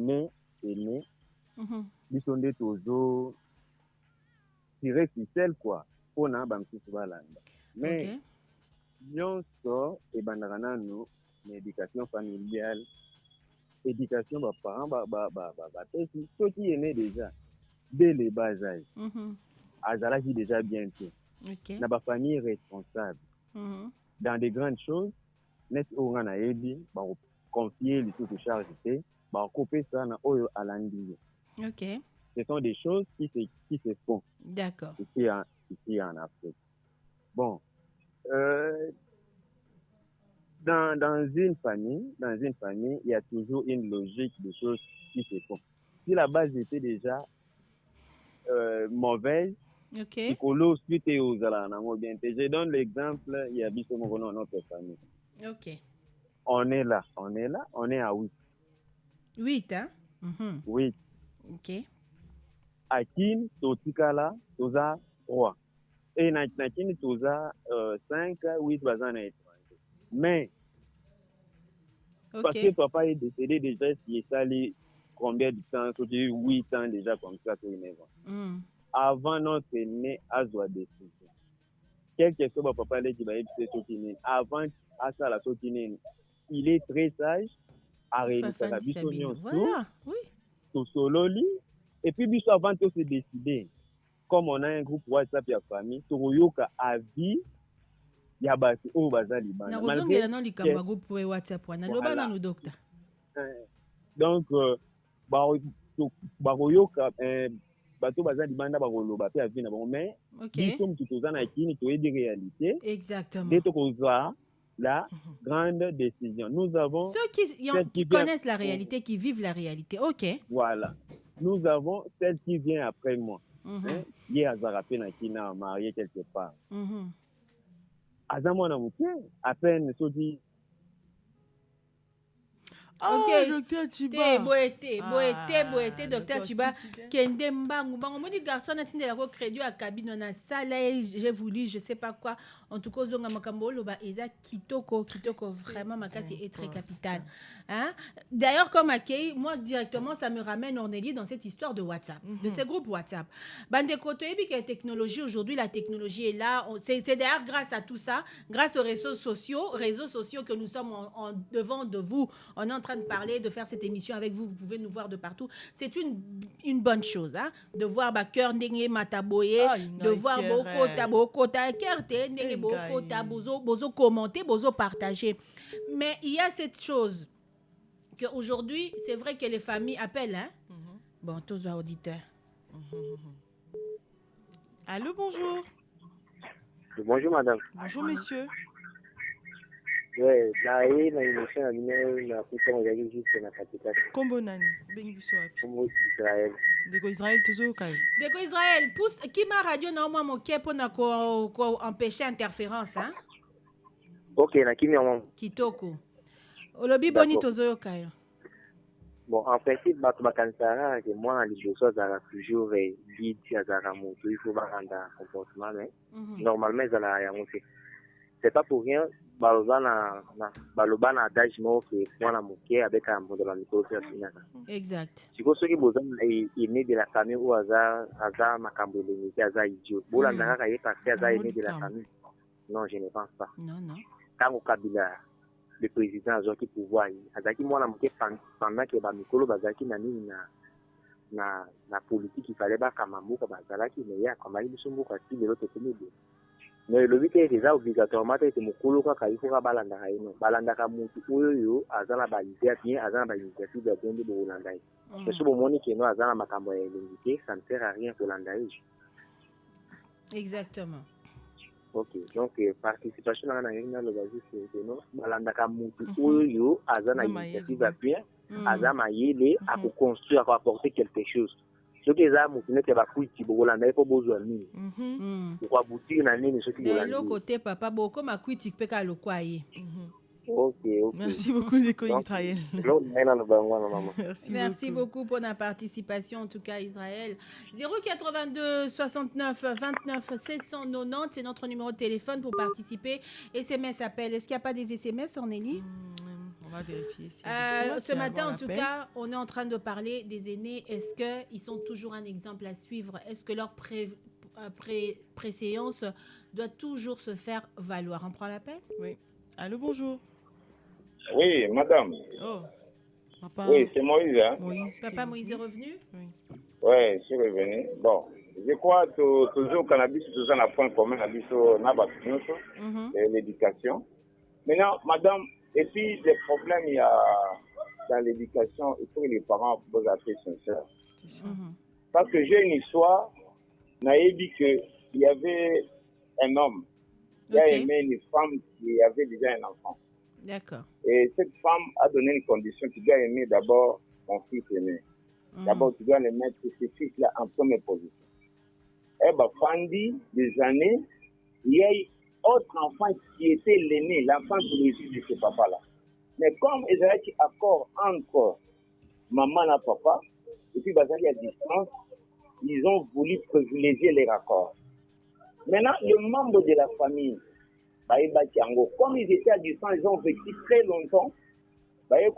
Speaker 2: est né, ils sont des toujours tirés ficelle, quoi. On a un petit peu de mais, nous sommes, et nous, l'éducation familiale, éducation des parents, ceux qui est né déjà, dès les bas âges, Azala qui déjà bientôt, n'a pas famille responsable. Dans des grandes choses, net on a aidé, confier les sous charges, couper ça à l'anglais. Ce sont des choses qui se font.
Speaker 3: D'accord.
Speaker 2: Ici en Afrique. Bon, dans une famille, il y a toujours une logique de choses qui se font. Si la base était déjà mauvaise, je donne l'exemple, il y a dans notre famille. On est là, on est à 8.
Speaker 3: 8, hein?
Speaker 2: 8.
Speaker 3: Ok.
Speaker 2: Akin, Totikala, Toza 3. Et Nakin, Toza 5, 8, Bazan est étranger. Mais, parce que papa est décédé déjà, il est allé combien de temps? 8 ans déjà comme ça, tout est avant notre né, à Zoa décision. Quel que soit papa, avant à ça, la sotine, il est très sage, à réaliser la bisognon, tout solo, et puis, bis avant de se décider, comme on a un groupe WhatsApp et la famille, Toroyoka a vie, Yabasi, au Bazali. Donc, Baroyoka, bateau bazali banda barolo bape avi na bon mais nous sommes tout aux anakini to des réalités
Speaker 3: exactement
Speaker 2: des tokoza la grande décision nous avons
Speaker 3: ceux qui connaissent la réalité qui vivent la réalité.
Speaker 2: Voilà, nous avons celle qui vient après moi qui est azarapé na kina marié quelque part azamo na muke à peine so dit
Speaker 4: Docteur Chiba.
Speaker 3: Boete, Docteur Chiba. Kende mbangu. Moni garçon na tinde la ko crédit à cabine na salle, j'ai voulu, je sais pas quoi. En tout cas, zonga makambo loba eza kitoko vraiment makasi est très capital. Hein? D'ailleurs comme accueil, moi directement ça me ramène Ornélie dans cette histoire de WhatsApp, de ces groupes WhatsApp. Bande koto ebi que technologie aujourd'hui, la technologie est là, c'est d'ailleurs grâce à tout ça, grâce aux réseaux sociaux que nous sommes en devant de vous. On est en train de parler, de faire cette émission avec vous. Vous pouvez nous voir de partout. C'est une bonne chose, hein, de voir cœur ndenge mataboye, de voir beaucoup ta kerte ndenge beaucoup ta bozo commenter, bozo partager. Mais il y a cette chose que aujourd'hui, c'est vrai que les familles appellent, hein. Bon, tous les auditeurs.
Speaker 4: Allô, bonjour.
Speaker 9: Bonjour madame.
Speaker 4: Bonjour monsieur.
Speaker 9: Oui, là, il y a une émission à l'union, juste na katika.
Speaker 4: Kombo nani? Bengi biso wapi?
Speaker 9: Kombo Israël.
Speaker 4: Deko Israël tozo kai.
Speaker 3: Deko Israël, pousse qui ma radio na moi moké pour na ko empêcher interférence, hein?
Speaker 9: OK, na kimi on.
Speaker 3: Kitoko. Olobi boni tozo kai.
Speaker 9: Bon, en principe, bakansara que moi les choses ça toujours guide à Zaramoto, il faut pas rendre comportement mais normalement ça la ya monter. C'est pas pour rien balobana adage mo que mwana moké avec un modèle micro sur finaka.
Speaker 3: Exact.
Speaker 9: Si vous ceux qui besoin aimer de la famille ou hasard makambo limité hasard idiot. Bola ndaka y passer hasard aimer de la famille. Non, je ne pense pas.
Speaker 3: Non.
Speaker 9: Quand au Kabila le président a qui pouvoir azaki mwana moké pendant que ba mikolo bazaki na nini na politique il fallait ba kamamuka bazalaki mais ya kama ili sumbuka si de l'autre côté. mais le but est déjà obligatoirement que mukulu kaka il faut ka balanda haino balanda ka mutu oyo azana ba idée bien azana ba initiative de bien de bolanda mais si bomoni que no azana makambo ya l'unité ça ne sert à rien pour landa.
Speaker 3: Exactement.
Speaker 9: Ok, donc participation dans le basi c'est non balanda ka mutu oyo azana initiative bien azana yele à construire à apporter quelque chose. Ce que ça mutune ke ba kuiti bolanda il faut besoin ni pour aboutir na nini ce qui bolanda
Speaker 3: de l'autre côté papa boko ma kuiti pe ka lokwaye.
Speaker 9: Ok.
Speaker 4: Merci beaucoup Nico Israël.
Speaker 3: Merci beaucoup pour la participation en tout cas Israël. 082 69 29 790 c'est notre numéro de téléphone pour participer. SMS appel. Est-ce qu'il n'y a pas des SMS Ornélie?
Speaker 4: On va vérifier.
Speaker 3: Ce matin, en tout cas, on est en train de parler des aînés. Est-ce qu'ils sont toujours un exemple à suivre? Est-ce que leur préséance doit toujours se faire valoir? On prend l'appel?
Speaker 4: Oui. Allô, bonjour.
Speaker 10: Oui, madame.
Speaker 4: Oh, papa.
Speaker 10: Oui, c'est Moïse. Hein?
Speaker 3: Moïse. Papa Moïse est revenu?
Speaker 10: Oui, je suis revenu. Bon, je crois que toujours le cannabis, tout ça, n'a point commun, l'éducation. Maintenant, madame, et puis, les problèmes, il y a dans l'éducation, il faut que les parents posent assez sincères. Parce que j'ai une histoire, on a dit qu'il y avait un homme qui a aimé une femme qui avait déjà un enfant.
Speaker 3: D'accord.
Speaker 10: Et cette femme a donné une condition, tu dois aimer d'abord ton fils aîné. D'abord, tu dois le mettre ce fils-là en première position. Et bien, Fandi, des années, il y a eu autre enfant qui était l'aîné, l'enfant de ce papa-là. Mais comme ils avaient un accord entre maman et papa, et puis basé à distance, ils ont voulu privilégier les raccords. Maintenant, les membres de la famille, comme ils étaient à distance, ils ont vécu très longtemps. À l'âge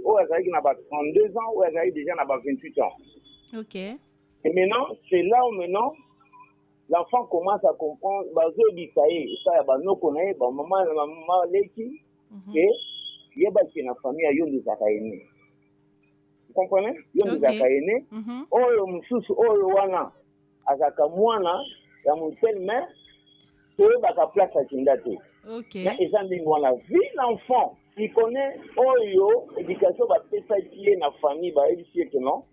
Speaker 10: où ils avaient 32 ans, où ils avaient déjà 28 ans.
Speaker 3: Ok.
Speaker 10: Et maintenant, c'est là où maintenant, l'enfant commence à comprendre, maman, leki, et il y a une famille à Yondi Zakaïne. Vous comprenez? Yondi Zakaïne, oh, Moussous, oh, Wana, Azaka Mwana, la montelle mère, c'est la place à Tindate.
Speaker 3: Ok.
Speaker 10: Ils ont dit, on a vu l'enfant, il connaît, oh, yo, éducation, va peut-être qui est dans la famille, il dit que non,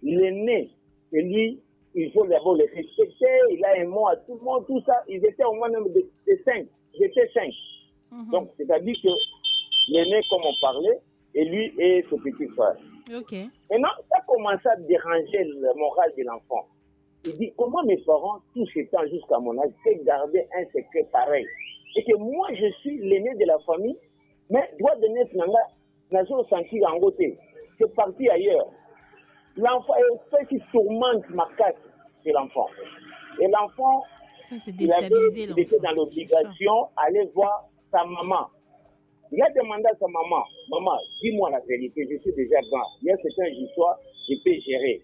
Speaker 10: il est né, c'est lui. Il faut d'abord les respecter, il a un mot à tout le monde, tout ça. Ils étaient au moins de 5. J'étais 5. Donc, c'est-à-dire que l'aîné, comme on parlait, et lui et ce petit frère.
Speaker 3: Okay.
Speaker 10: Maintenant, ça a commencé à déranger le moral de l'enfant. Il dit, comment mes parents, tout ce temps jusqu'à mon âge, peuvent garder un secret pareil? Et que moi, je suis l'aîné de la famille, mais droit de naissance, n'a pas senti en côté. C'est parti ailleurs. L'enfant est fait qui tourmente ma casse chez l'enfant. Et l'enfant, il était dans l'obligation d'aller voir sa maman. Il a demandé à sa maman, maman, dis-moi la vérité, je suis déjà grand. Il y a certaines histoires, je peux gérer.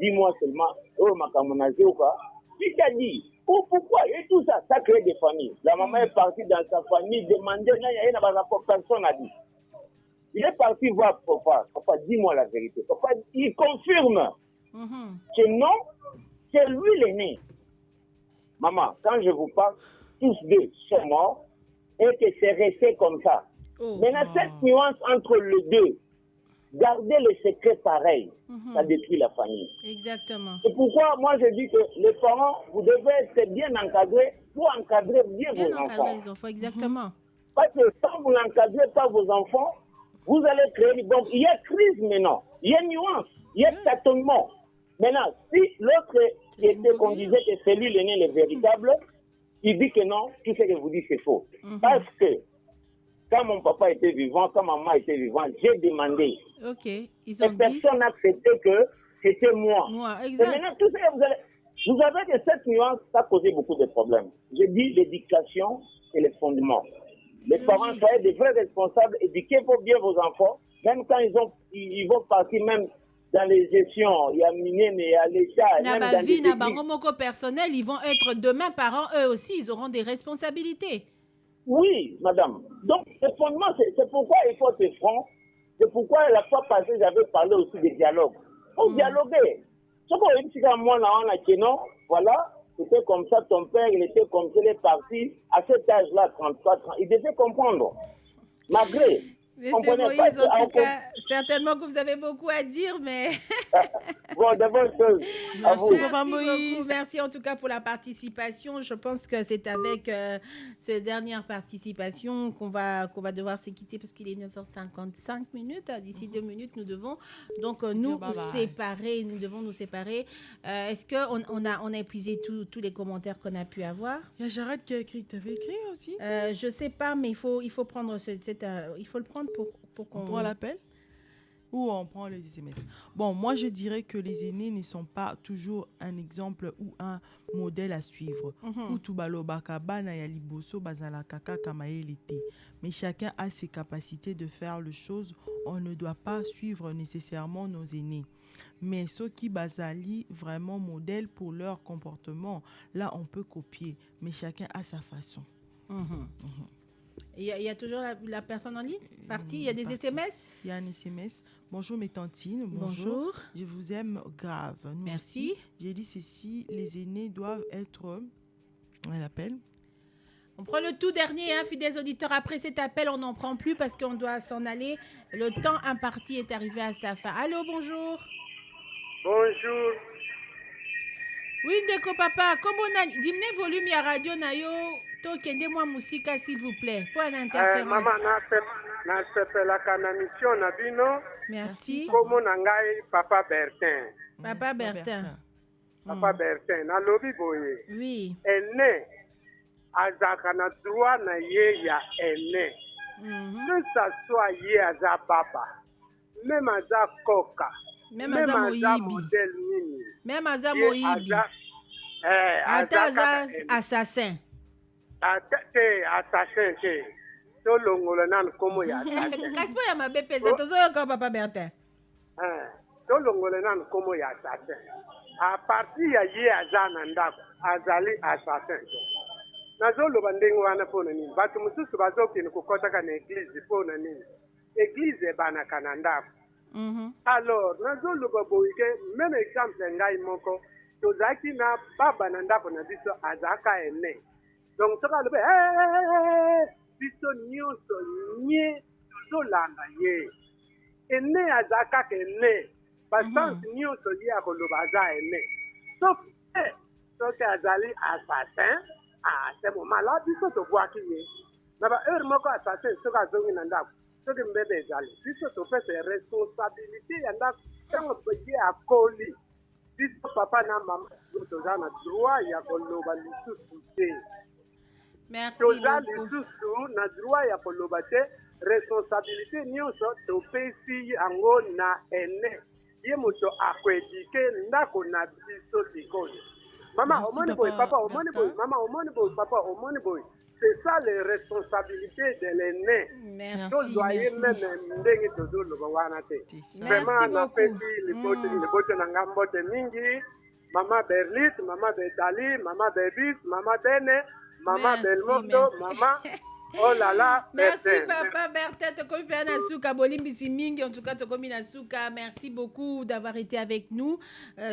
Speaker 10: Dis-moi seulement, oh ma camonazé ou pas. Il t'a dit, oh, pourquoi? Et tout ça, ça crée des familles. La maman est partie dans sa famille, demander, il y a un rapport, personne n'a dit. Il est parti voir papa. Papa, dis-moi la vérité. Papa, il confirme que non, c'est lui l'aîné. Maman, quand je vous parle, tous deux sont morts et que c'est resté comme ça. Maintenant, cette nuance entre les deux, garder le secret pareil, ça détruit la famille.
Speaker 3: Exactement.
Speaker 10: C'est pourquoi moi je dis que les parents, vous devez être bien encadrés pour encadrer bien vos enfants.
Speaker 3: Les enfants, exactement.
Speaker 10: Parce que quand vous n'encadrez pas vos enfants, vous allez créer. Donc, il y a crise maintenant. Il y a nuance. Il y a tâtonnement. Maintenant, si l'autre qui était qu'on disait que c'est lui l'aîné, le véritable, il dit que non, tout ce que vous dites, c'est faux. Parce que quand mon papa était vivant, quand maman était vivante, j'ai demandé.
Speaker 3: Ok.
Speaker 10: Et personne n'a accepté que c'était moi.
Speaker 3: Exact.
Speaker 10: Et maintenant, tout ce que vous avez que cette nuance, ça a causé beaucoup de problèmes. J'ai dit l'éducation, c'est le fondement. Les parents soient des vrais responsables, éduquez bien vos enfants, même quand ils vont partir même dans les gestions, il y a miné, mais il y a l'État.
Speaker 3: Dans la vie, dans le personnel, ils vont être demain parents, eux aussi, ils auront des responsabilités.
Speaker 10: Oui, madame. Donc, le fondement, c'est pourquoi il faut être franc. C'est pourquoi la fois passée, j'avais parlé aussi des dialogues. Il faut dialoguer. Ce qu'on dit, c'est moi, là, on a dit non, voilà.
Speaker 6: c'était comme ça, ton père, il était comme ça, il est parti à cet âge-là, 33 ans. Il devait comprendre. Malgré.
Speaker 3: Monsieur Moïse, en tout cas, certainement que vous avez beaucoup à dire, mais...
Speaker 6: Bon, d'abord, à vous.
Speaker 3: Merci beaucoup. Merci en tout cas pour la participation. Je pense que c'est avec cette dernière participation qu'on va devoir se quitter parce qu'il est 9h55 minutes. D'ici 2 minutes, nous devons donc nous séparer. Nous devons nous séparer. Est-ce qu'on a épuisé tous les commentaires qu'on a pu avoir?
Speaker 4: Il y a Jared qui a écrit. Tu avais écrit aussi?
Speaker 3: Je ne sais pas, mais il faut prendre il faut le prendre pour qu'on...
Speaker 4: On prend l'appel ou on prend les SMS? Bon, moi, je dirais que les aînés ne sont pas toujours un exemple ou un modèle à suivre. Mais chacun a ses capacités de faire les choses. On ne doit pas suivre nécessairement nos aînés. Mais ceux qui basali vraiment modèle pour leur comportement, là, on peut copier. Mais chacun a sa façon.
Speaker 3: Il y a toujours la personne en ligne partie. Il y a des SMS.
Speaker 4: Il y a un SMS. Bonjour mes tantines. Bonjour. Je vous aime grave. Nous
Speaker 3: Merci.
Speaker 4: Aussi, j'ai dit ceci. Les aînés doivent être... Elle appelle.
Speaker 3: On prend le tout dernier, fidèles auditeurs. Après cet appel, on n'en prend plus parce qu'on doit s'en aller. Le temps imparti est arrivé à sa fin. Allô, bonjour.
Speaker 11: Bonjour.
Speaker 3: Oui, Ndeko Papa. Comment on a... Dimne volume ya radio na yo. Tokende-moi musika, s'il vous plaît. Pour une interférence.
Speaker 11: Maman, nasepelaka na mission na bino.
Speaker 3: Merci.
Speaker 11: Komo na ngai Papa Bertin.
Speaker 3: Papa Bertin.
Speaker 11: Papa Bertin. Na lobi boye.
Speaker 3: Oui.
Speaker 11: Aîné. Azaka na droit na ye ya aîné. Que ça soit ye aza papa. Même aza koka.
Speaker 3: Même aza
Speaker 11: modèle nini.
Speaker 3: Même aza moyibi. Aza assassin.
Speaker 11: Te assassin te. To longola nan komo ya assassin.
Speaker 3: Kaspo ya mabe pesa tozo yoka Papa Bertin.
Speaker 11: To longola nan komo ya assassin. A partir ya ye aza na ndako azali assassin. Nazoloba ndenge wana pona nini. Batu mususu bazokini kukotaka na église pona nini. Église ebanaka na ndako. Alors, nazoloba boyike même exemple ngai moko tozaki na baba na ndako na biso azaka ene. Donc soka lobe biso nyonso nye tozolanda ye. Ene azaka ene. Basansi nyonso ye akoloba aza ene. Sauf soki azali assassin, c'est moment là biso tobwaki ye. Na ba heure moko assassin soka azongi na ndako. Soki mbebe ezali biso topesa responsabilité ya ndako ntango ye akoli. Biso papa na mama toza na droit ya koloba lisusu te. Toza lisusu na droit ya koloba te. Responsabilité nyonso topesi yango na ene. Ye moto akoedike ndako na biso sikoyo. Mama omoni boy, papa omoni boy, mama omoni boy, papa omoni boy. C'est ça les responsabilités de l'aîné.
Speaker 3: Merci.
Speaker 11: Vraiment, on a fait les bottes n'angambote mingi. Maman Berlit, maman Betali, maman Bebis, maman Bene, maman Belmondo, maman. Oh là là,
Speaker 3: merci Papa Bertin, Tokomi Nasuka, Bolimbisi Mingi, en tout cas Tokomi Nasuka, merci beaucoup d'avoir été avec nous.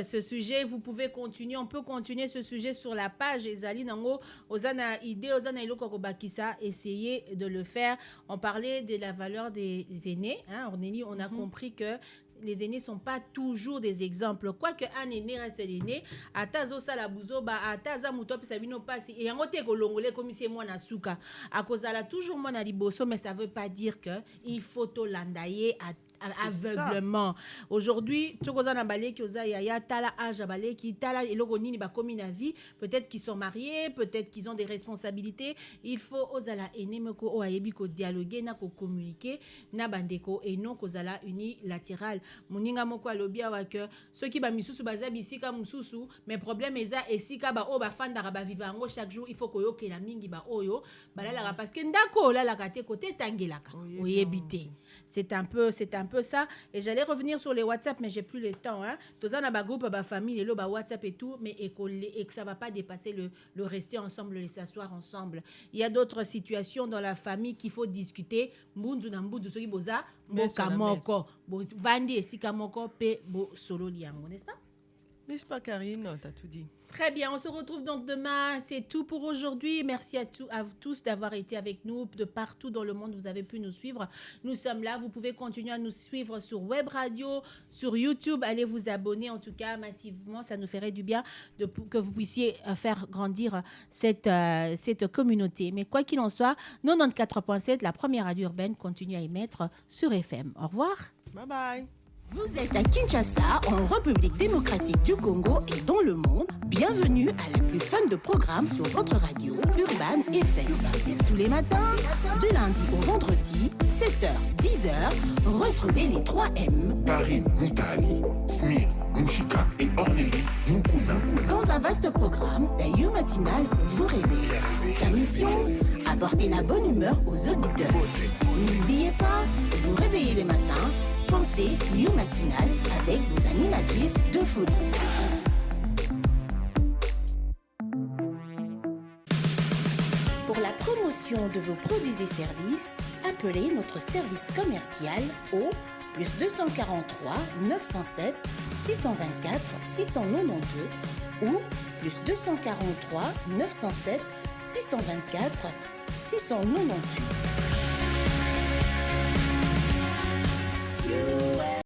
Speaker 3: Ce sujet, vous pouvez continuer, on peut continuer ce sujet sur la page Ezali Nango, Ozana Ide, Ozana Iloko Bakisa, essayez de le faire. On parlait de la valeur des aînés, hein, on a compris que les aînés ne sont pas toujours des exemples. Quoique un aîné reste l'aîné, atazo sala buzoba, ataza muto pisa bino pasi, et en ote kolongole comme c'est moi na suka. À cause de la toujours moi na liboso, mais ça veut pas dire que il faut to landaye aveuglement. Aujourd'hui, tokoza na balé ki oza ya tala âge balé ki tala eloko nini ba komi na vie, peut-être qu'ils sont mariés, peut-être qu'ils ont des responsabilités. Il faut ozala aîné meko o ayebi ko dialoguer na ko communiquer na bandeko et non kozala unilatéral. Moninga moko alobi awa que ceux qui ba misusu baza bisika mususu, mais problème eza esika ba o ba fandara ba vivre ngo chaque jour, il faut ko yokela mingi ba oyo balala parce que ndako la kate côté tangelaka oyebité. C'est un peu ça. Et j'allais revenir sur les WhatsApp, mais j'ai plus le temps. Tous en a groupe, famille, les WhatsApp et tout, mais et que ça va pas dépasser le rester ensemble, le s'asseoir ensemble. Il y a d'autres situations dans la famille qu'il faut discuter. Mbundu na mbundu soki boza, mboka moko, vandi esika moko pe bo solo liango, n'est-ce pas?
Speaker 4: N'est-ce pas, Karine? T'as tout dit.
Speaker 3: Très bien, on se retrouve donc demain. C'est tout pour aujourd'hui. Merci à tous d'avoir été avec nous de partout dans le monde. Vous avez pu nous suivre. Nous sommes là. Vous pouvez continuer à nous suivre sur Web Radio, sur YouTube. Allez vous abonner en tout cas massivement. Ça nous ferait du bien que vous puissiez faire grandir cette communauté. Mais quoi qu'il en soit, 94.7, la première radio urbaine, continue à émettre sur FM. Au revoir.
Speaker 4: Bye bye.
Speaker 12: Vous êtes à Kinshasa, en République démocratique du Congo et dans le monde. Bienvenue à la plus fun de programmes sur votre radio Urban FM. Tous les matins, du lundi au vendredi, 7h, 10h, retrouvez les 3M.
Speaker 1: Paris, Moutali, Smir, Mouchika et Orneli, Mukuna.
Speaker 12: Dans un vaste programme, la You Matinale vous réveille. Sa mission, apporter la bonne humeur aux auditeurs. N'oubliez pas, vous réveillez les matins. Pensez You Matinale avec vos animatrices de folie. Pour la promotion de vos produits et services, appelez notre service commercial au +243 907 624 692 ou +243 907 624 698.